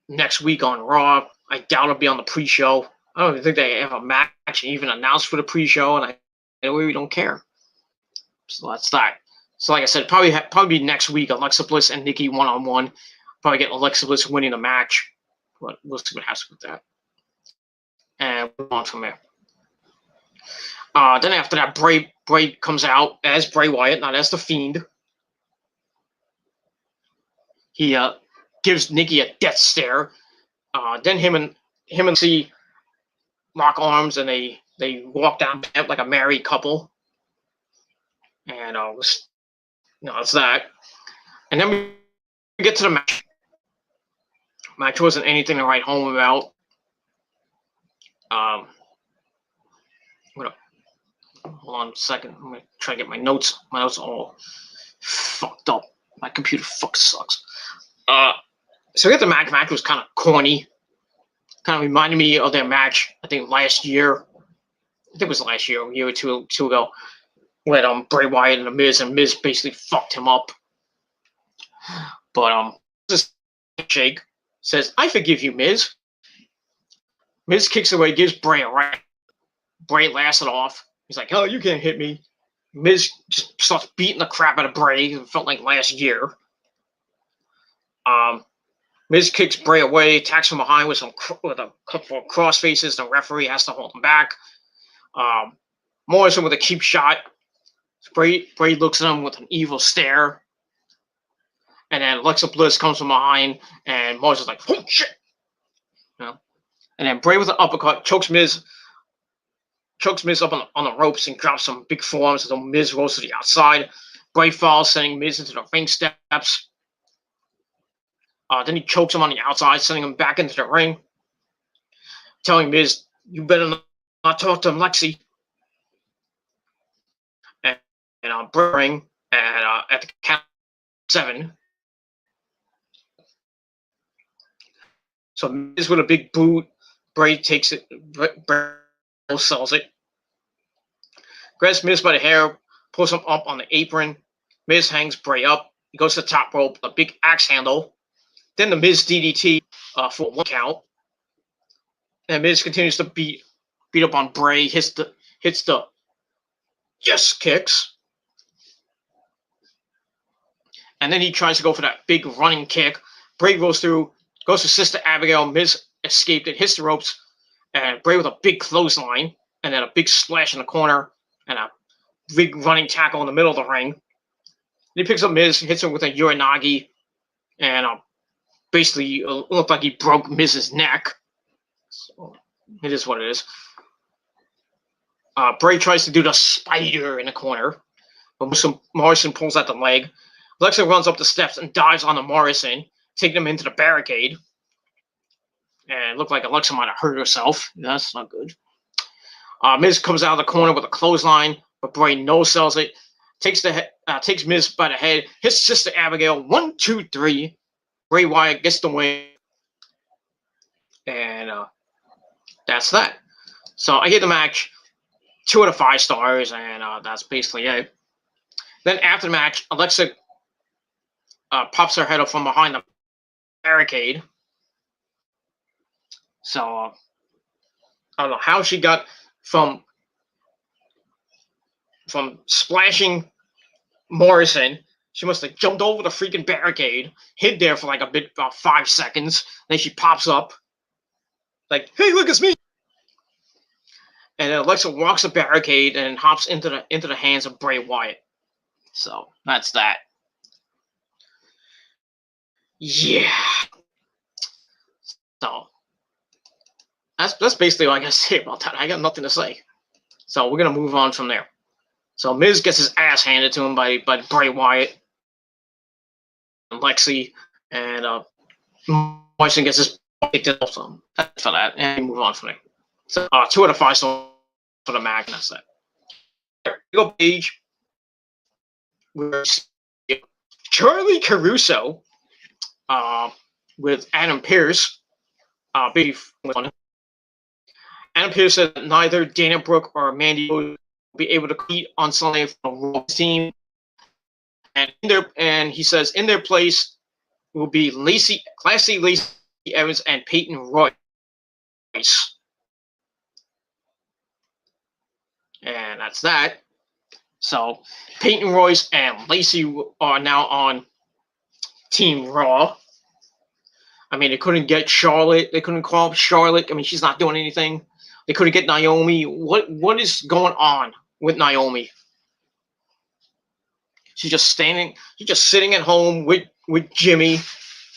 next week on Raw. I doubt it'll be on the pre-show. I don't even think they have a match even announced for the pre-show, and I really don't care. So that's that. So like I said, probably next week, Alexa Bliss and Nikki one-on-one. Probably get Alexa Bliss winning the match, but we'll see what happens with that. And move on from there. Then after that, Bray comes out as Bray Wyatt, not as the Fiend. He gives Nikki a death stare. Then him and C lock arms, and they walk down like a married couple. And it's that. And then we get to the match. Match wasn't anything to write home about. Hold on a second. I'm gonna try to get my notes. My notes are all fucked up. My computer sucks. So we got the match. Match was kind of corny. Kind of reminded me of their match, I think last year. I think it was last year, a year or two ago, with Bray Wyatt and The Miz, and Miz basically fucked him up. But this shake says, "I forgive you, Miz." Miz kicks away, gives Bray a right. Bray laughs it off. He's like, "Oh, you can't hit me." Miz just starts beating the crap out of Bray. It felt like last year. Miz kicks Bray away, attacks from behind with a couple of cross faces. The referee has to hold him back. Morrison with a cheap shot. Bray looks at him with an evil stare. And then Alexa Bliss comes from behind, and Morrison's like, "Oh shit!" And then Bray with an uppercut chokes Miz up on the ropes and drops some big forearms. So Miz rolls to the outside. Bray falls, sending Miz into the ring steps. Then he chokes him on the outside, sending him back into the ring, telling Miz, "You better not talk to Lexi." And Bray at the count 7. So Miz with a big boot. Bray takes it. Bray sells it. Grabs Miz by the hair, pulls him up on the apron. Miz hangs Bray up. He goes to the top rope, a big axe handle. Then the Miz DDT for 1 count. And Miz continues to beat up on Bray. Hits the yes kicks. And then he tries to go for that big running kick. Bray goes through, goes to Sister Abigail. Miz escaped it, hits the ropes, and Bray with a big clothesline, and then a big splash in the corner, and a big running tackle in the middle of the ring. And he picks up Miz, hits him with a Uranagi, and basically looked like he broke Miz's neck. So it is what it is. Bray tries to do the spider in the corner, but Morrison pulls out the leg. Alexa runs up the steps and dives on the Morrison, taking him into the barricade. And it looked like Alexa might have hurt herself. That's not good. Miz comes out of the corner with a clothesline, but Bray no-sells it. Takes Miz by the head, hits Sister Abigail. 1, 2, 3. Bray Wyatt gets the win. And that's that. So I gave the match 2 out of 5 stars, and that's basically it. Then after the match, Alexa pops her head up from behind the barricade. So I don't know how she got from splashing Morrison. She must have jumped over the freaking barricade, hid there for like about 5 seconds. Then she pops up, like, "Hey, look, it's me!" And then Alexa walks the barricade and hops into the hands of Bray Wyatt. So that's that. Yeah. So that's basically all I got to say about that. I got nothing to say. So we're gonna move on from there. So Miz gets his ass handed to him by Bray Wyatt and Lexi, and Morrison gets his kicked off for that, and we move on from there. So 2 out of 5 stars for the mag, and that's that. We go page where Charlie Caruso with Adam Pearce. Beef with Adam Pearce said that neither Dana Brooke or Mandy will be able to compete on Sunday for the Raw team. And he says in their place will be Classy Lacey Evans and Peyton Royce. And that's that. So Peyton Royce and Lacey are now on Team Raw. I mean, they couldn't get Charlotte. They couldn't call up Charlotte. I mean, she's not doing anything. They couldn't get Naomi. What is going on with Naomi? She's just sitting at home with Jimmy,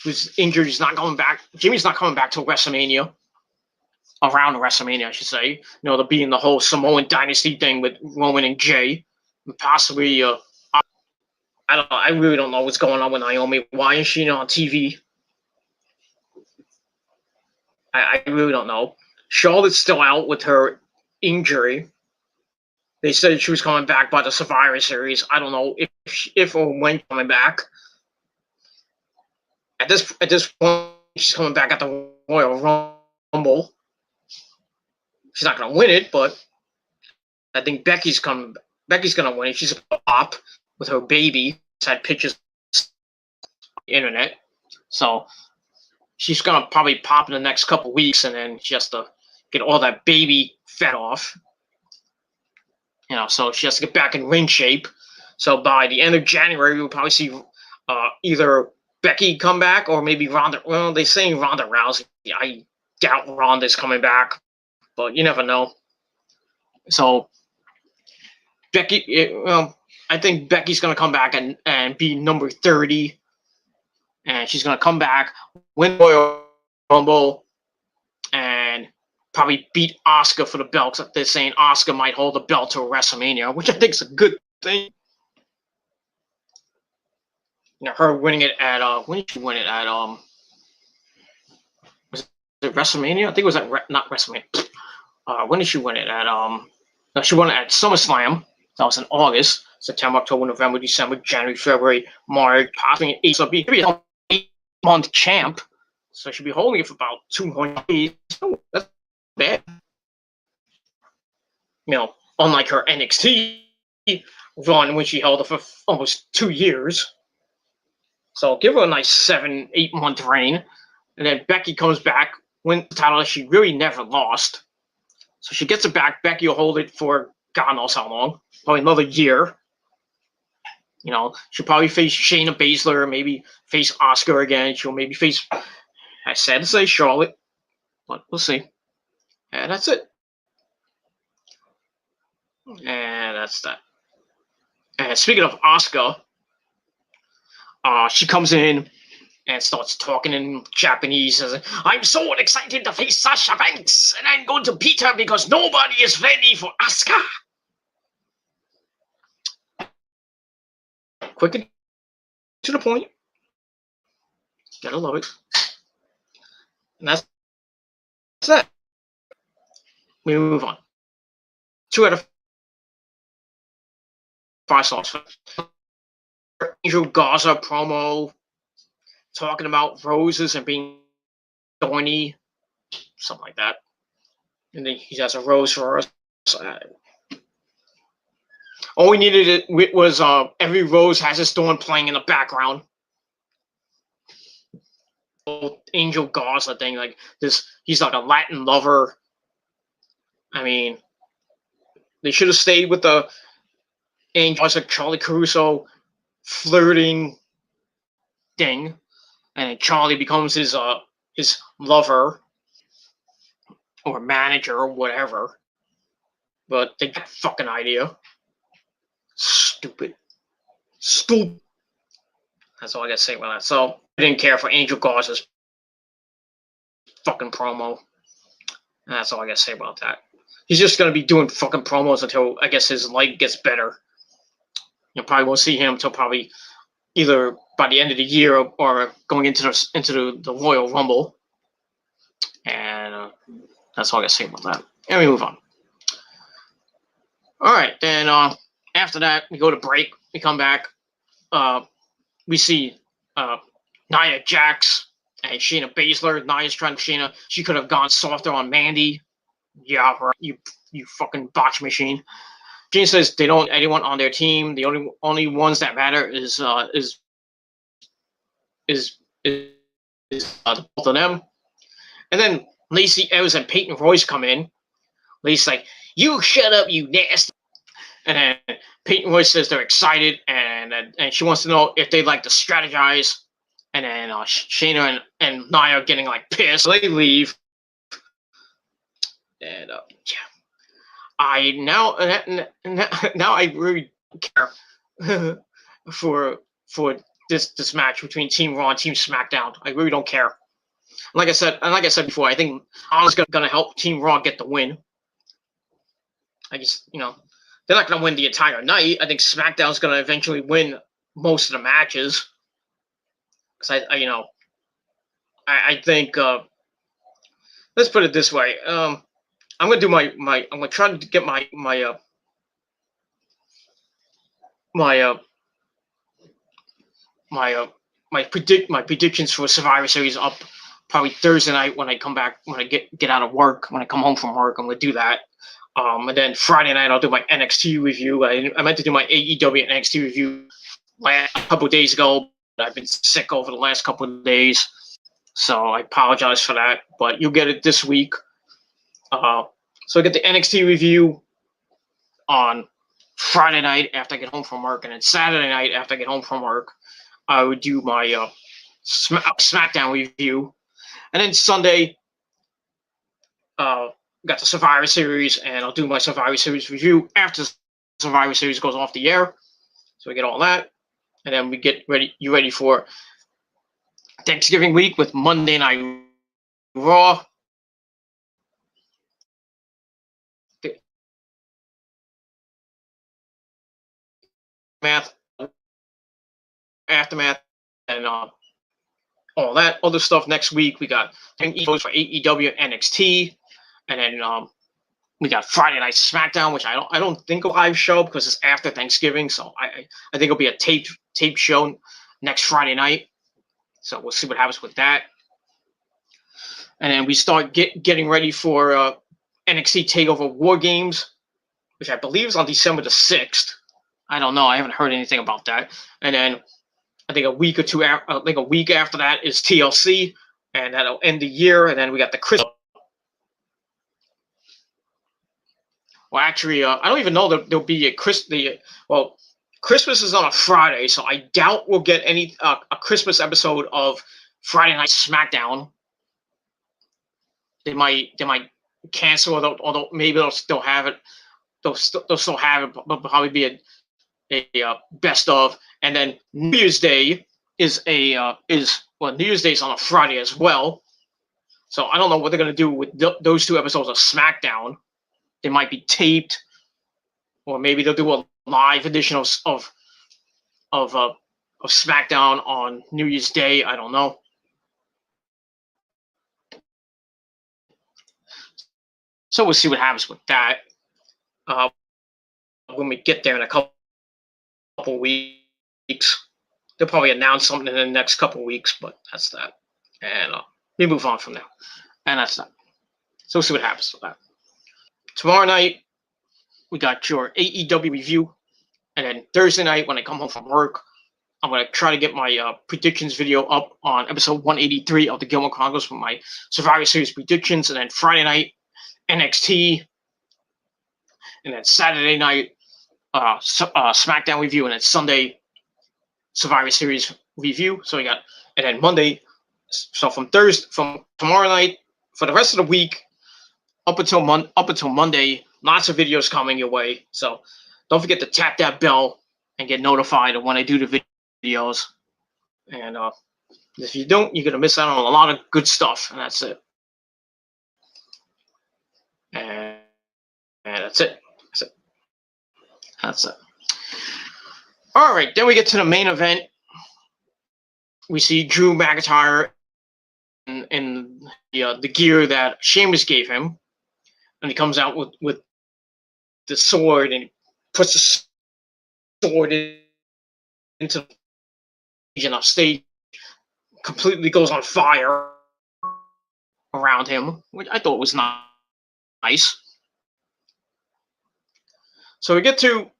who's injured. He's not coming back. Jimmy's not coming back till WrestleMania. Around WrestleMania, I should say. You know, there being the whole Samoan Dynasty thing with Roman and Jay. And possibly, I don't know. I really don't know what's going on with Naomi. Why is she on TV? I really don't know. Charlotte's still out with her injury. They said she was coming back by the Survivor Series. I don't know if or when coming back. At this point, she's coming back at the Royal Rumble. She's not gonna win it, but I think Becky's gonna win it. She's a pop with her baby. She's had pictures on the internet, so she's gonna probably pop in the next couple weeks, and then she has to get all that baby fat off. You know, so she has to get back in ring shape. So by the end of January, we'll probably see either Becky come back or maybe Ronda. Well, they're saying Ronda Rousey. I doubt Ronda's coming back, but you never know. So Becky, I think Becky's gonna come back and be number 30, and she's gonna come back, win Royal Rumble, and probably beat Asuka for the belt. They're saying Asuka might hold the belt to WrestleMania, which I think is a good thing. You know, her winning it at when did she win it at was it WrestleMania? I think it was at not WrestleMania. When did she win it at no, she won it at SummerSlam. That was in August, September, October, November, December, January, February, March, possibly eight. So be an 8-month champ. So she'll be holding it for about 200 days. Oh, that's bad. You know, unlike her NXT run when she held it for almost 2 years. So give her a nice 7-8 month reign. And then Becky comes back, wins the title she really never lost. So she gets it back. Becky will hold it for God knows how long. Probably another year. You know, she'll probably face Shayna Baszler, maybe face Asuka again. She'll maybe face, I said to say Charlotte, but we'll see. And that's it. And that's that. And speaking of Asuka, she comes in and starts talking in Japanese. I'm so excited to face Sasha Banks, and I'm going to beat her because nobody is ready for Asuka. Quick and to the point. Gotta love it. And that's it. We move on. 2 out of 5 stars. Angel Garza promo talking about roses and being thorny, something like that. And then he has a rose for us. All we needed was every rose has a thorn playing in the background. Angel Garza thing, like this, he's like a Latin lover. I mean, they should have stayed with the Angel Garza, Charlie Caruso flirting thing, and Charlie becomes his lover or manager or whatever. But they got fucking idea. Stupid. That's all I gotta say about that. So didn't care for Angel Garza's fucking promo. And that's all I gotta say about that. He's just gonna be doing fucking promos until I guess his leg gets better. You probably won't see him until probably either by the end of the year or going into the Royal Rumble. And that's all I gotta say about that. And we move on. All right, then after that we go to break. We come back. We see Nia Jax and Shayna Baszler. Nia's trying to Shayna. She could have gone softer on Mandy. Yeah, right. You fucking botch machine. Shayna says they don't want anyone on their team. The only ones that matter is both of them. And then Lacey Evans and Peyton Royce come in. Lacey's like, "You shut up, you nasty." And then Peyton Royce says they're excited and she wants to know if they'd like to strategize. And then Shayna and Nia are getting like pissed. So they leave. And yeah, I now I really care for this match between Team Raw and Team SmackDown. I really don't care. Like I said before, I think Honor's gonna help Team Raw get the win. I just they're not gonna win the entire night. I think SmackDown's gonna eventually win most of the matches. Because I think let's put it this way. I'm gonna do I'm gonna try to get my predictions for Survivor Series up probably Thursday night when I come back, when I get out of work, when I come home from work. I'm gonna do that. And then Friday night I'll do my NXT review. I meant to do my AEW and NXT review a couple of days ago, but I've been sick over the last couple of days, so I apologize for that. But you'll get it this week. So I get the NXT review on Friday night after I get home from work, and then Saturday night after I get home from work, I would do my SmackDown review, and then Sunday, got the Survivor Series, and I'll do my Survivor Series review after the Survivor Series goes off the air. So we get all that, and then we get ready for Thanksgiving week with Monday Night Raw. Aftermath, and all that other stuff next week. We got shows for AEW and NXT, and then we got Friday Night SmackDown, which I don't think a live show because it's after Thanksgiving, so I think it'll be a taped show next Friday night. So we'll see what happens with that. And then we start getting ready for NXT TakeOver War Games, which I believe is on December the 6th. I don't know. I haven't heard anything about that. And then I think a week after that is TLC, and that'll end the year. And then we got the Christmas. Well, actually, I don't even know that there'll be a Christmas is on a Friday, so I doubt we'll get a Christmas episode of Friday Night SmackDown. They might cancel, although maybe they'll still have it. They'll still have it, but probably be a best of. And then New Year's Day is New Year's Day is on a Friday as well. So I don't know what they're gonna do with those two episodes of SmackDown. They might be taped, or maybe they'll do a live edition of SmackDown on New Year's Day. I don't know. So we'll see what happens with that when we get there in a couple weeks. They'll probably announce something in the next couple weeks, but that's that. And we move on from there. And that's that. So we'll see what happens with that. Tomorrow night, we got your AEW review. And then Thursday night, when I come home from work, I'm going to try to get my predictions video up on episode 183 of the Gilmore Chronicles for my Survivor Series predictions. And then Friday night, NXT. And then Saturday night, SmackDown review. And then Sunday, Survivor Series review. So we got, and then Monday, so from tomorrow night, for the rest of the week, up until Monday, lots of videos coming your way. So don't forget to tap that bell and get notified of when I do the videos. And If you don't, you're gonna miss out on a lot of good stuff, and that's it. And that's it. That's it. That's it. All right, then we get to the main event. We see Drew McIntyre in the gear that Sheamus gave him, and he comes out with the sword and he puts the sword into the stage, completely goes on fire around him, which I thought was nice. So we get to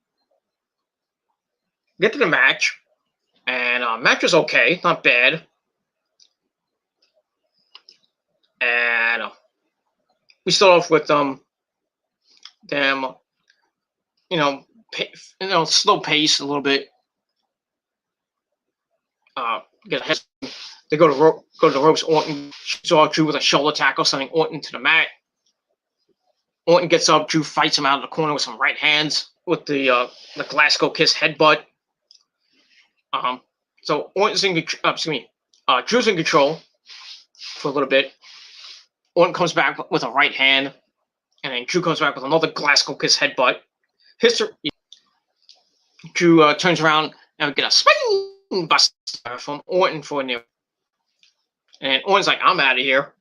the match, and match was okay, not bad. And we start off with them, slow pace a little bit. They go to the ropes. Orton saw Drew with a shoulder tackle, sending Orton to the mat. Orton gets up. Drew fights him out of the corner with some right hands with the Glasgow Kiss headbutt. So Orton's in Drew's in control for a little bit. Orton comes back with a right hand, and then Drew comes back with another Glasgow Kiss headbutt. Drew turns around and we get a spring buster from Orton for a near. And Orton's like, I'm out of here.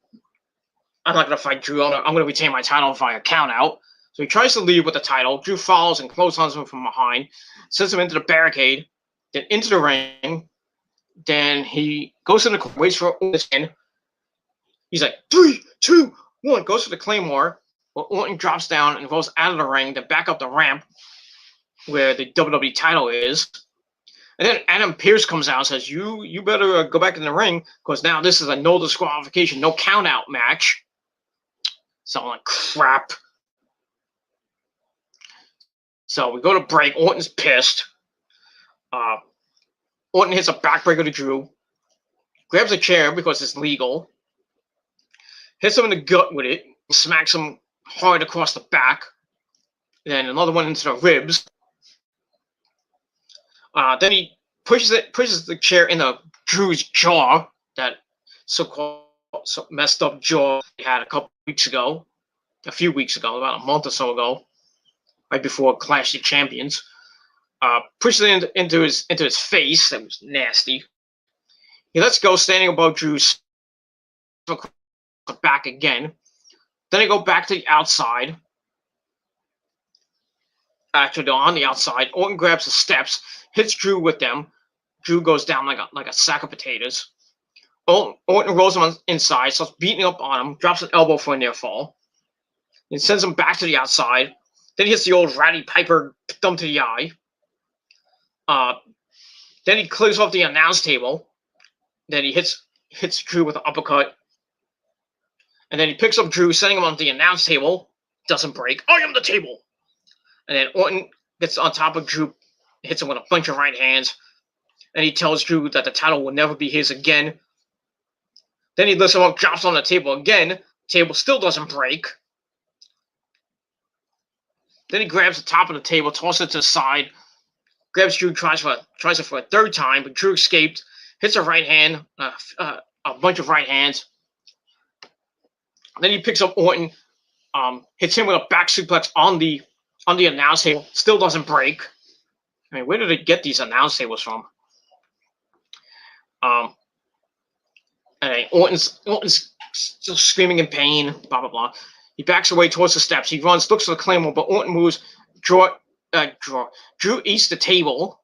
I'm not going to fight Drew. I'm going to retain my title via count out. So he tries to leave with the title. Drew follows and clotheslines him from behind, sends him into the barricade, then into the ring. Then he goes in the corner, waits for Orton. He's like, 3, 2, 1, goes for the Claymore. Well, Orton drops down and rolls out of the ring to back up the ramp where the WWE title is. And then Adam Pearce comes out and says, you better go back in the ring because now this is a no disqualification, no count out match. So I'm like, crap. So we go to break. Orton's pissed. Orton hits a backbreaker to Drew. Grabs a chair because it's legal. Hits him in the gut with it. Smacks him hard across the back. Then another one into the ribs. Then he pushes the chair into Drew's jaw. That so-called messed up jaw he had a few weeks ago, about a month or so ago, right before Clash of Champions. Pushes it into his face. That was nasty. He lets go, standing above Drew's back again. Then they go back to the outside. Actually, they're on the outside. Orton grabs the steps, hits Drew with them. Drew goes down like a sack of potatoes. Orton rolls him inside, starts beating up on him, drops an elbow for a near fall. Then sends him back to the outside. Then he hits the old Roddy Piper thumb to the eye. Then he clears off the announce table. Then he hits Drew with an uppercut. And then he picks up Drew, sending him on the announce table. Doesn't break. I am the table. And then Orton gets on top of Drew, hits him with a bunch of right hands. And he tells Drew that the title will never be his again. Then he lifts him up, drops on the table again. The table still doesn't break. Then he grabs the top of the table, tosses it to the side, grabs Drew, tries it for a third time, but Drew escaped, hits a right hand, a bunch of right hands. Then he picks up Orton, hits him with a back suplex on the announce table, still doesn't break. I mean, where did they get these announce tables from? And then Orton's still screaming in pain, blah, blah, blah. He backs away towards the steps. He runs, looks for the Claymore, but Orton moves. Drew eats the table,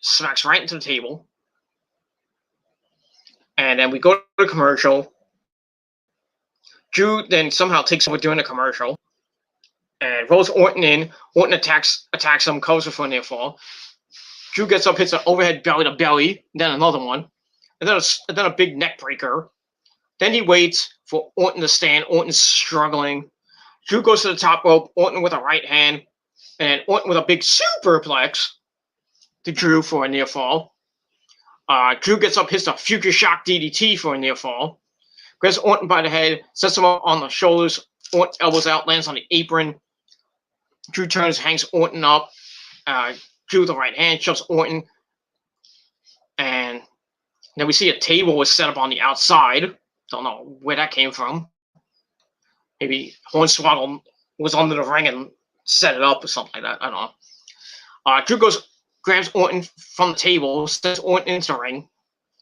smacks right into the table. And then we go to commercial. Drew then somehow takes over during the commercial and rolls Orton in. Orton attacks him, covers for a near fall. Drew gets up, hits an overhead belly to belly, then another one, and then a big neck breaker. Then he waits for Orton to stand. Orton's struggling. Drew goes to the top rope. Orton with a right hand, and Orton with a big superplex to Drew for a near fall. Drew gets up, hits a Future Shock DDT for a near fall. Grabs Orton by the head, sets him up on the shoulders. Orton elbows out, lands on the apron. Drew turns, hangs Orton up. Drew with the right hand, shoves Orton. And Then we see a table was set up on the outside. Don't know where that came from. Maybe Hornswoggle was under the ring and set it up or something like that. I don't know. Drew grabs Orton from the table, sends Orton into the ring,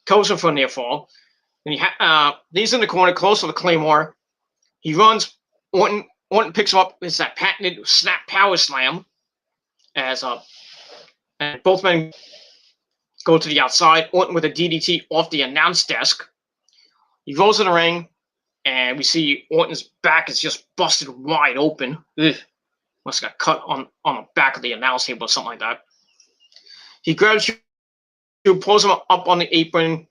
goes him for a near fall. Then he's in the corner, close to the Claymore. He runs. Orton picks him up. It's that patented snap power slam. And both men go to the outside. Orton with a DDT off the announce desk. He rolls in the ring, and we see Orton's back is just busted wide open. Ugh. Must have got cut on the back of the announce table or something like that. He grabs you, pulls him up on the apron,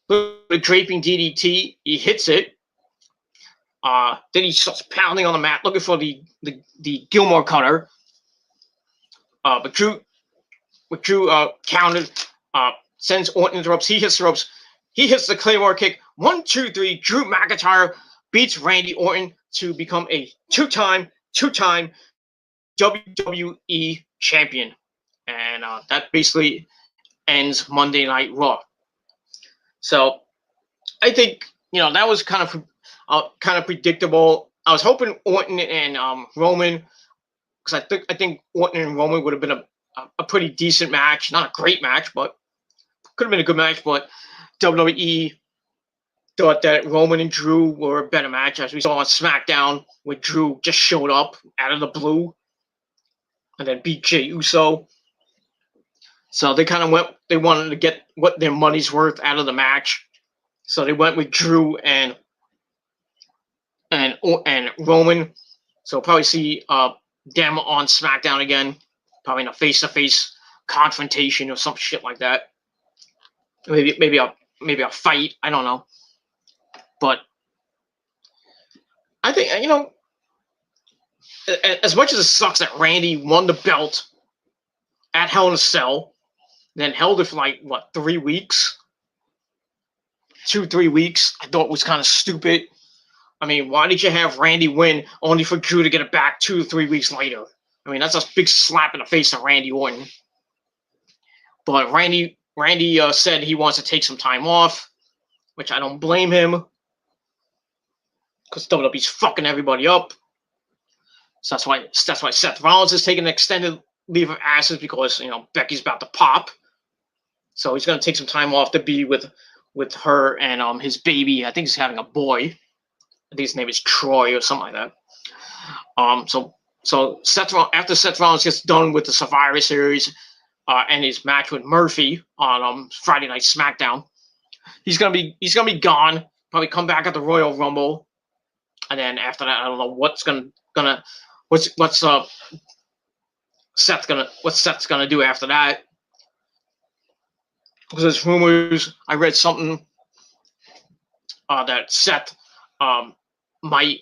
with a draping DDT. He hits it. Then he starts pounding on the mat, looking for the Gilmore cutter. But Drew countered, sends Orton into the ropes. He hits the ropes. He hits the Claymore kick. 1, 2, 3. Drew McIntyre beats Randy Orton to become a two-time WWE champion. And that basically ends Monday Night Raw. So I think, that was kind of predictable. I was hoping Orton and Roman, because I think Orton and Roman would have been a pretty decent match. Not a great match, but could have been a good match. But WWE thought that Roman and Drew were a better match, as we saw on SmackDown, where Drew just showed up out of the blue and then beat Jey Uso. So they kind of they wanted to get what their money's worth out of the match. So they went with Drew and Roman. So we'll probably see them on SmackDown again, probably in a face-to-face confrontation or some shit like that. Maybe a fight. I don't know. But I think, as much as it sucks that Randy won the belt at Hell in a Cell, then held it for 3 weeks? 2-3 weeks. I thought it was kind of stupid. I mean, why did you have Randy win only for Drew to get it back 2 to 3 weeks later? I mean, that's a big slap in the face of Randy Orton. But Randy said he wants to take some time off, which I don't blame him, because WWE's fucking everybody up. So that's why Seth Rollins is taking an extended leave of absence, because Becky's about to pop. So he's gonna take some time off to be with her and his baby. I think he's having a boy. I think his name is Troy or something like that. So after Seth Rollins gets done with the Survivor Series and his match with Murphy on Friday Night SmackDown, he's gonna be gone. Probably come back at the Royal Rumble, and then after that, I don't know what's Seth's gonna do after that. Because there's rumors, I read something that Seth might,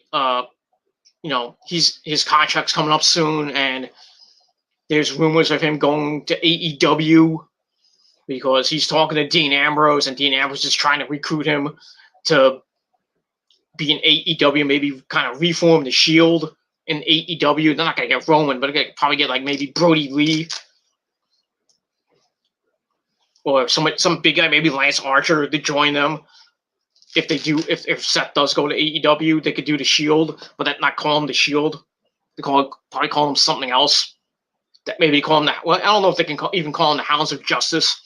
his contract's coming up soon, and there's rumors of him going to AEW because he's talking to Dean Ambrose, and Dean Ambrose is trying to recruit him to be in AEW, maybe kind of reform the Shield in AEW. They're not going to get Roman, but they're probably get maybe Brody Lee. Or some big guy, maybe Lance Archer, to join them. If Seth does go to AEW, they could do the Shield, but not call him the Shield. They probably call him something else. That maybe call him that. Well, I don't know if they can even call him the Hounds of Justice,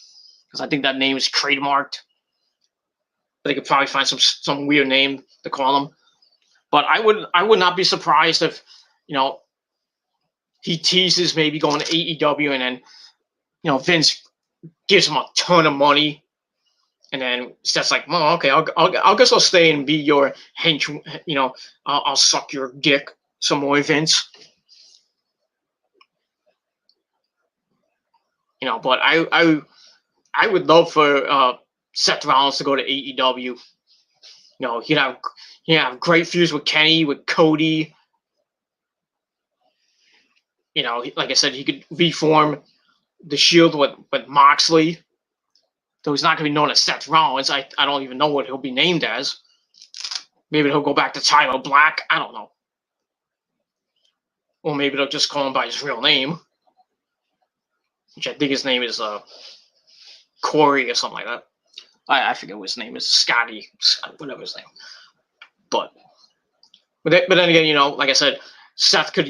because I think that name is trademarked. But they could probably find some weird name to call him. But I would not be surprised if he teases maybe going to AEW, and then Vince gives him a ton of money, and then Seth's like, "Well, okay, I'll guess I'll stay and be your hench. I'll suck your dick some more, Vince." But I would love for Seth Rollins to go to AEW. He'd have great feuds with Kenny, with Cody. Like I said, he could reform the Shield with Moxley, though he's not going to be known as Seth Rollins. I don't even know what he'll be named as. Maybe he'll go back to Tyler Black. I don't know. Or maybe they'll just call him by his real name, which I think his name is Corey or something like that. I forget what his name is. Scotty, whatever his name. But then again, you know, like I said, Seth could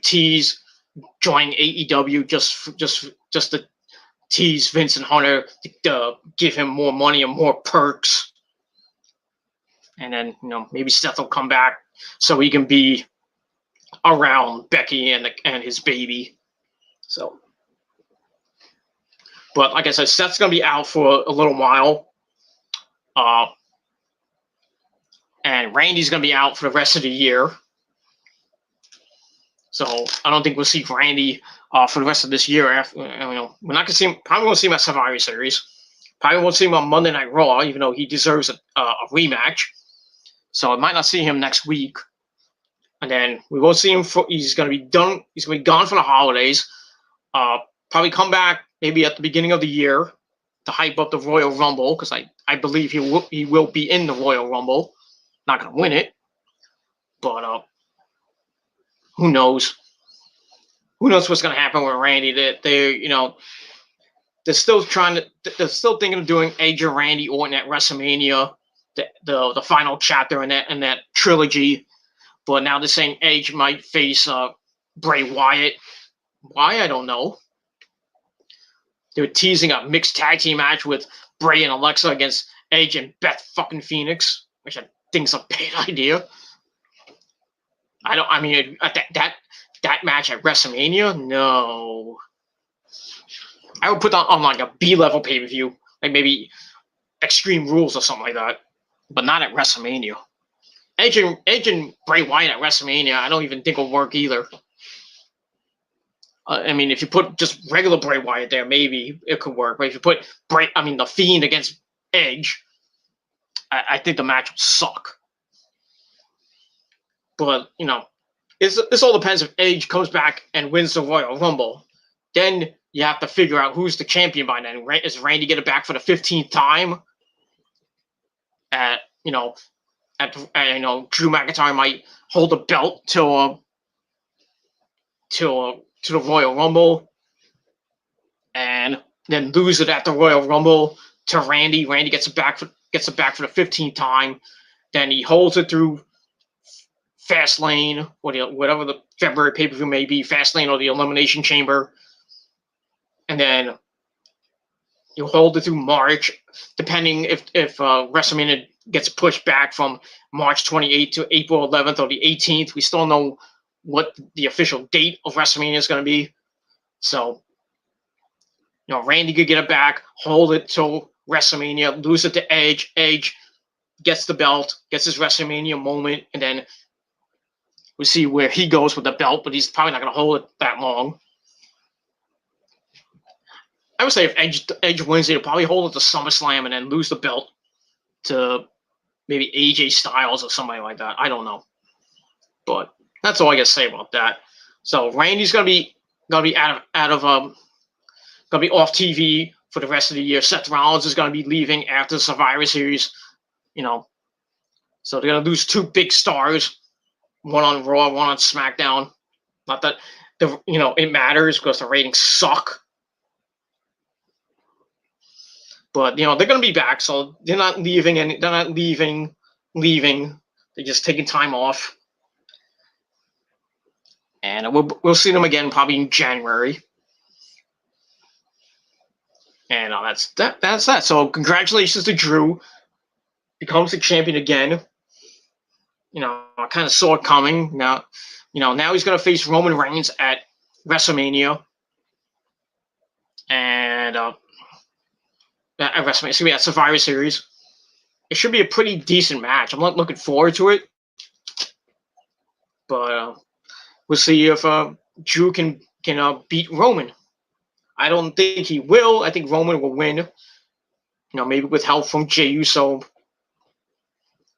tease joining AEW just to tease Vince and Hunter to give him more money and more perks. And then, you know, maybe Seth will come back so he can be around Becky and his baby. So, but like I said, Seth's gonna be out for a little while. And Randy's gonna be out for the rest of the year. So I don't think we'll see Randy for the rest of this year. After, you know, we're not gonna see him. Probably won't see him at Survivor Series. Probably won't see him on Monday Night Raw, even though he deserves a rematch. So I might not see him next week. And then we won't see him. He's gonna be done. He's gonna be gone for the holidays. Probably come back maybe at the beginning of the year to hype up the Royal Rumble, because I believe he will be in the Royal Rumble. Not gonna win it, but who knows? Who knows what's gonna happen with Randy? They you know, they're still thinking of doing Edge and Randy Orton at WrestleMania, the final chapter in that trilogy. But now they're saying Edge might face Bray Wyatt. Why? I don't know. They were teasing a mixed tag team match with Bray and Alexa against Edge and Beth fucking Phoenix, which I think's a bad idea. I mean, that match at WrestleMania, no. I would put that on like a B-level pay-per-view, like maybe Extreme Rules or something like that, but not at WrestleMania. Edge and Bray Wyatt at WrestleMania, I don't even think will work either. I mean, if you put just regular Bray Wyatt there, maybe it could work. But if you put the Fiend against Edge, I think the match would suck. But, you know, this all depends if Edge comes back and wins the Royal Rumble. Then you have to figure out who's the champion by then. Is Randy get it back for the 15th time? Drew McIntyre might hold the belt to the Royal Rumble, and then lose it at the Royal Rumble to Randy. Randy gets it back for the 15th time. Then he holds it through Fastlane, whatever the February pay-per-view may be, Fastlane or the Elimination Chamber. And then you hold it through March, depending if WrestleMania gets pushed back from March 28th to April 11th or the 18th. We still don't know what the official date of WrestleMania is going to be. So, you know, Randy could get it back, hold it till WrestleMania, lose it to Edge. Edge gets the belt, gets his WrestleMania moment, and then we see where he goes with the belt, but he's probably not going to hold it that long. I would say if Edge wins, he'll probably hold it to SummerSlam and then lose the belt to maybe AJ Styles or somebody like that. I don't know, but that's all I got to say about that. So Randy's gonna be gonna be off TV for the rest of the year. Seth Rollins is gonna be leaving after the Survivor Series. You know, so they're gonna lose two big stars, one on Raw, one on SmackDown. Not that it matters because the ratings suck. But they're gonna be back, so they're not leaving, and they're not leaving. They're just taking time off, and we'll see them again probably in January. And that's that. So congratulations to Drew, becomes the champion again. I kind of saw it coming. Now he's gonna face Roman Reigns at WrestleMania, and at WrestleMania, it's gonna be at Survivor Series. It should be a pretty decent match. I'm not looking forward to it, but we'll see if Drew can beat Roman. I don't think he will. I think Roman will win. Maybe with help from Jey Uso,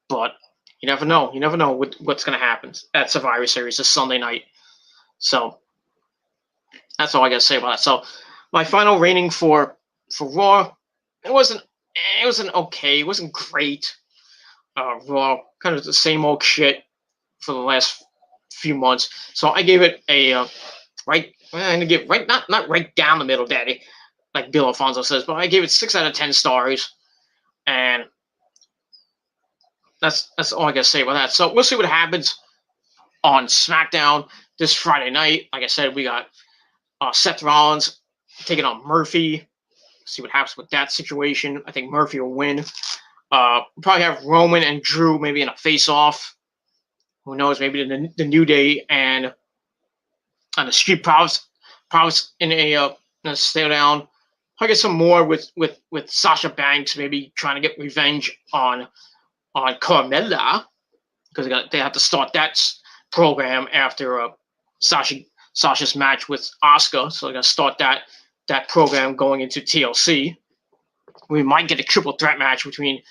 but you never know. You never know what's going to happen at Survivor Series this Sunday night. So that's all I got to say about that. So my final rating for Raw, it wasn't okay. It wasn't great. Raw, kind of the same old shit for the last few months. So I gave it a not right down the middle, Daddy, like Bill Alfonso says, but I gave it 6 out of 10 stars. And that's all I gotta say about that. So we'll see what happens on SmackDown this Friday night. Like I said, we got Seth Rollins taking on Murphy. See what happens with that situation. I think Murphy will win. Probably have Roman and Drew maybe in a face-off. Who knows? Maybe the New Day and on the Street Profits in a stay down. I get some more with Sasha Banks, maybe trying to get revenge on Carmella, because they have to start that program after Sasha's match with Asuka, so they're gonna start that program going into TLC. We might get a triple threat match between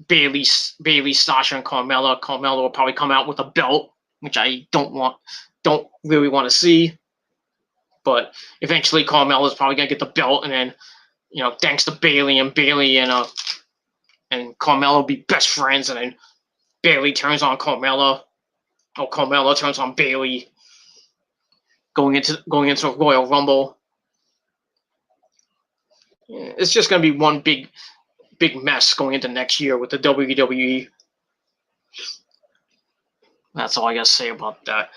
Bayley, Sasha, and Carmella. Carmella will probably come out with a belt, which I don't really want to see. But eventually, Carmella's probably gonna get the belt, and then, thanks to Bayley and Carmella will be best friends, and then Bayley turns on Carmella, or Carmella turns on Bayley, going into Royal Rumble. It's just gonna be one big mess going into next year with the WWE. That's all I gotta say about that.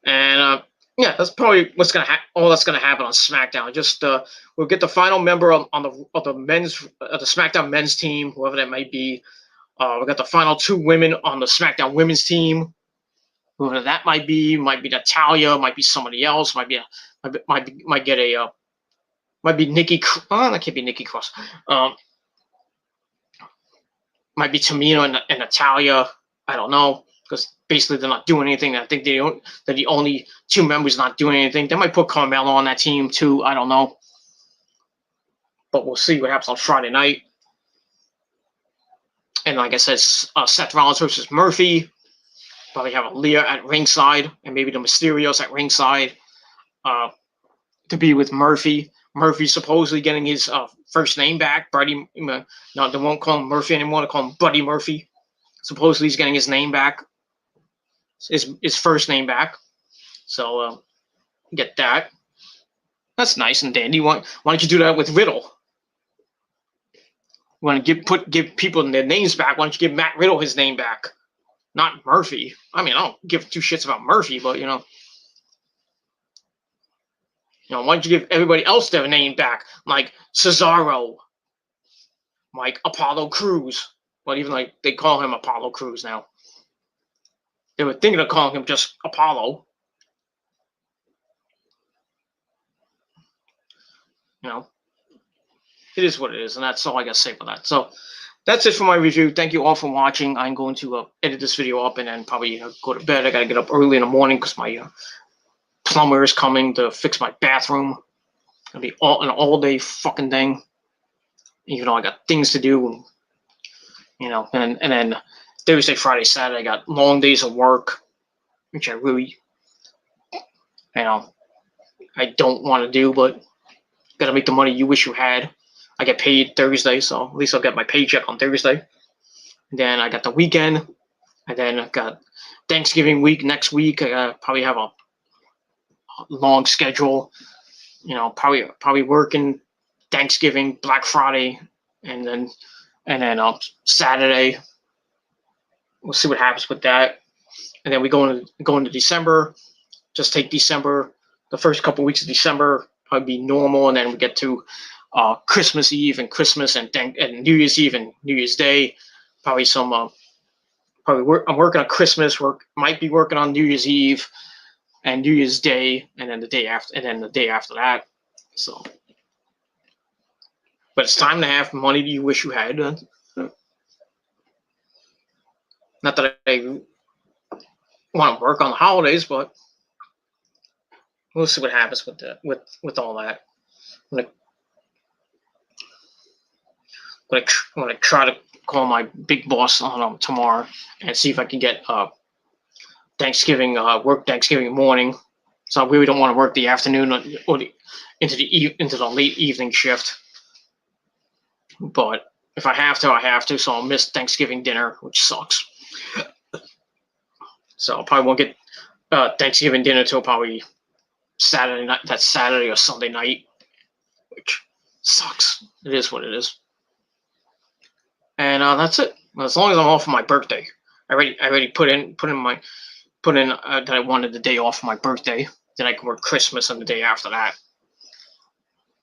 And yeah, that's probably what's gonna all that's gonna happen on SmackDown. Just we'll get the final member of the SmackDown men's team, whoever that might be. We got the final 2 women on the SmackDown women's team. Whoever that might be Natalya, might be somebody else, might be Nikki. That can't be Nikki Cross. Might be Tamina and Natalya. I don't know, because basically they're not doing anything. I think they're the only 2 members not doing anything. They might put Carmella on that team too. I don't know, but we'll see what happens on Friday night. And like I said, Seth Rollins versus Murphy. Probably have Aaliyah at ringside, and maybe the Mysterios at ringside to be with Murphy. Murphy's supposedly getting his first name back. Buddy, no, they won't call him Murphy anymore. They call him Buddy Murphy. Supposedly he's getting his name back, his first name back. So get that. That's nice and dandy. Why don't you do that with Riddle? You want to give people their names back? Why don't you give Matt Riddle his name back? Not Murphy. I mean, I don't give 2 shits about Murphy, but why don't you give everybody else their name back, like Cesaro, like Apollo Crews? Well, even like they call him Apollo Crews now. They were thinking of calling him just Apollo. It is what it is, and that's all I got to say about that. So that's it for my review. Thank you all for watching. I'm going to edit this video up and then probably go to bed. I got to get up early in the morning because my plumber is coming to fix my bathroom. It's going to be an all-day fucking thing, even though I got things to do. And then Thursday, Friday, Saturday, I got long days of work, which I really, I don't want to do, but got to make the money you wish you had. I get paid Thursday, so at least I'll get my paycheck on Thursday. And then I got the weekend, and then I got Thanksgiving week next week. I probably have a long schedule. Probably working Thanksgiving, Black Friday, and then Saturday. We'll see what happens with that. And then we go into December. Just take December, the first couple weeks of December, probably be normal, and then we get to Christmas Eve and Christmas and New Year's Eve and New Year's Day. Probably some I'm working on Christmas. Might be working on New Year's Eve and New Year's Day, and then the day after that. So, but it's time to have money you wish you had. Not that I want to work on the holidays, but we'll see what happens with all that. I'm gonna try to call my big boss on tomorrow and see if I can get Thanksgiving morning. So I really don't want to work the afternoon or into the late evening shift. But if I have to, I have to. So I'll miss Thanksgiving dinner, which sucks. So I probably won't get Thanksgiving dinner till probably Saturday night. That's Saturday or Sunday night, which sucks. It is what it is. And that's it. As long as I'm off for my birthday. I already put in that I wanted the day off for my birthday. Then I can work Christmas and the day after that.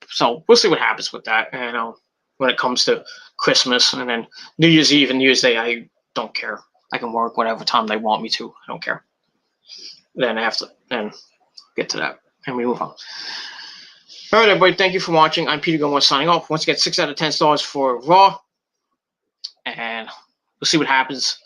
So we'll see what happens with that. And when it comes to Christmas and then New Year's Eve and New Year's Day, I don't care. I can work whatever time they want me to. I don't care. Then get to that and we move on. All right, everybody. Thank you for watching. I'm Peter Gilmore signing off. Once again, 6 out of 10 stars for Raw, and we'll see what happens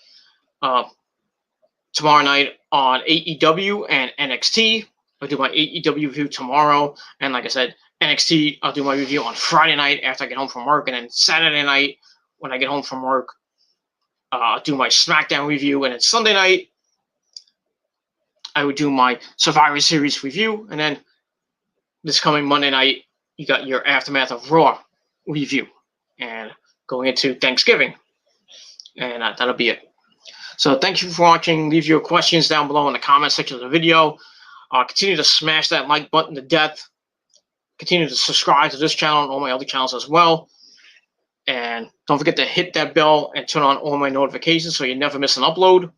tomorrow night on AEW and NXT. I'll do my AEW review tomorrow, and like I said, NXT, I'll do my review on Friday night after I get home from work, and then Saturday night when I get home from work, I'll do my SmackDown review, and then Sunday night I would do my Survivor Series review, and then this coming Monday night you got your Aftermath of Raw review, and going into Thanksgiving, and that'll be it. So thank you for watching. Leave your questions down below in the comment section of the video. Continue to smash that like button to death. Continue to subscribe to this channel and all my other channels as well. And don't forget to hit that bell and turn on all my notifications so you never miss an upload.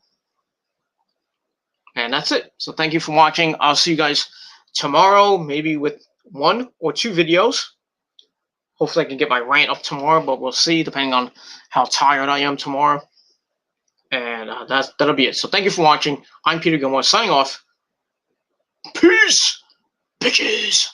And that's it. So thank you for watching. I'll see you guys tomorrow, maybe with 1 or 2 videos. Hopefully I can get my rant up tomorrow, but we'll see depending on how tired I am tomorrow. And that'll be it. So thank you for watching. I'm Peter Gilmore signing off. Peace, bitches.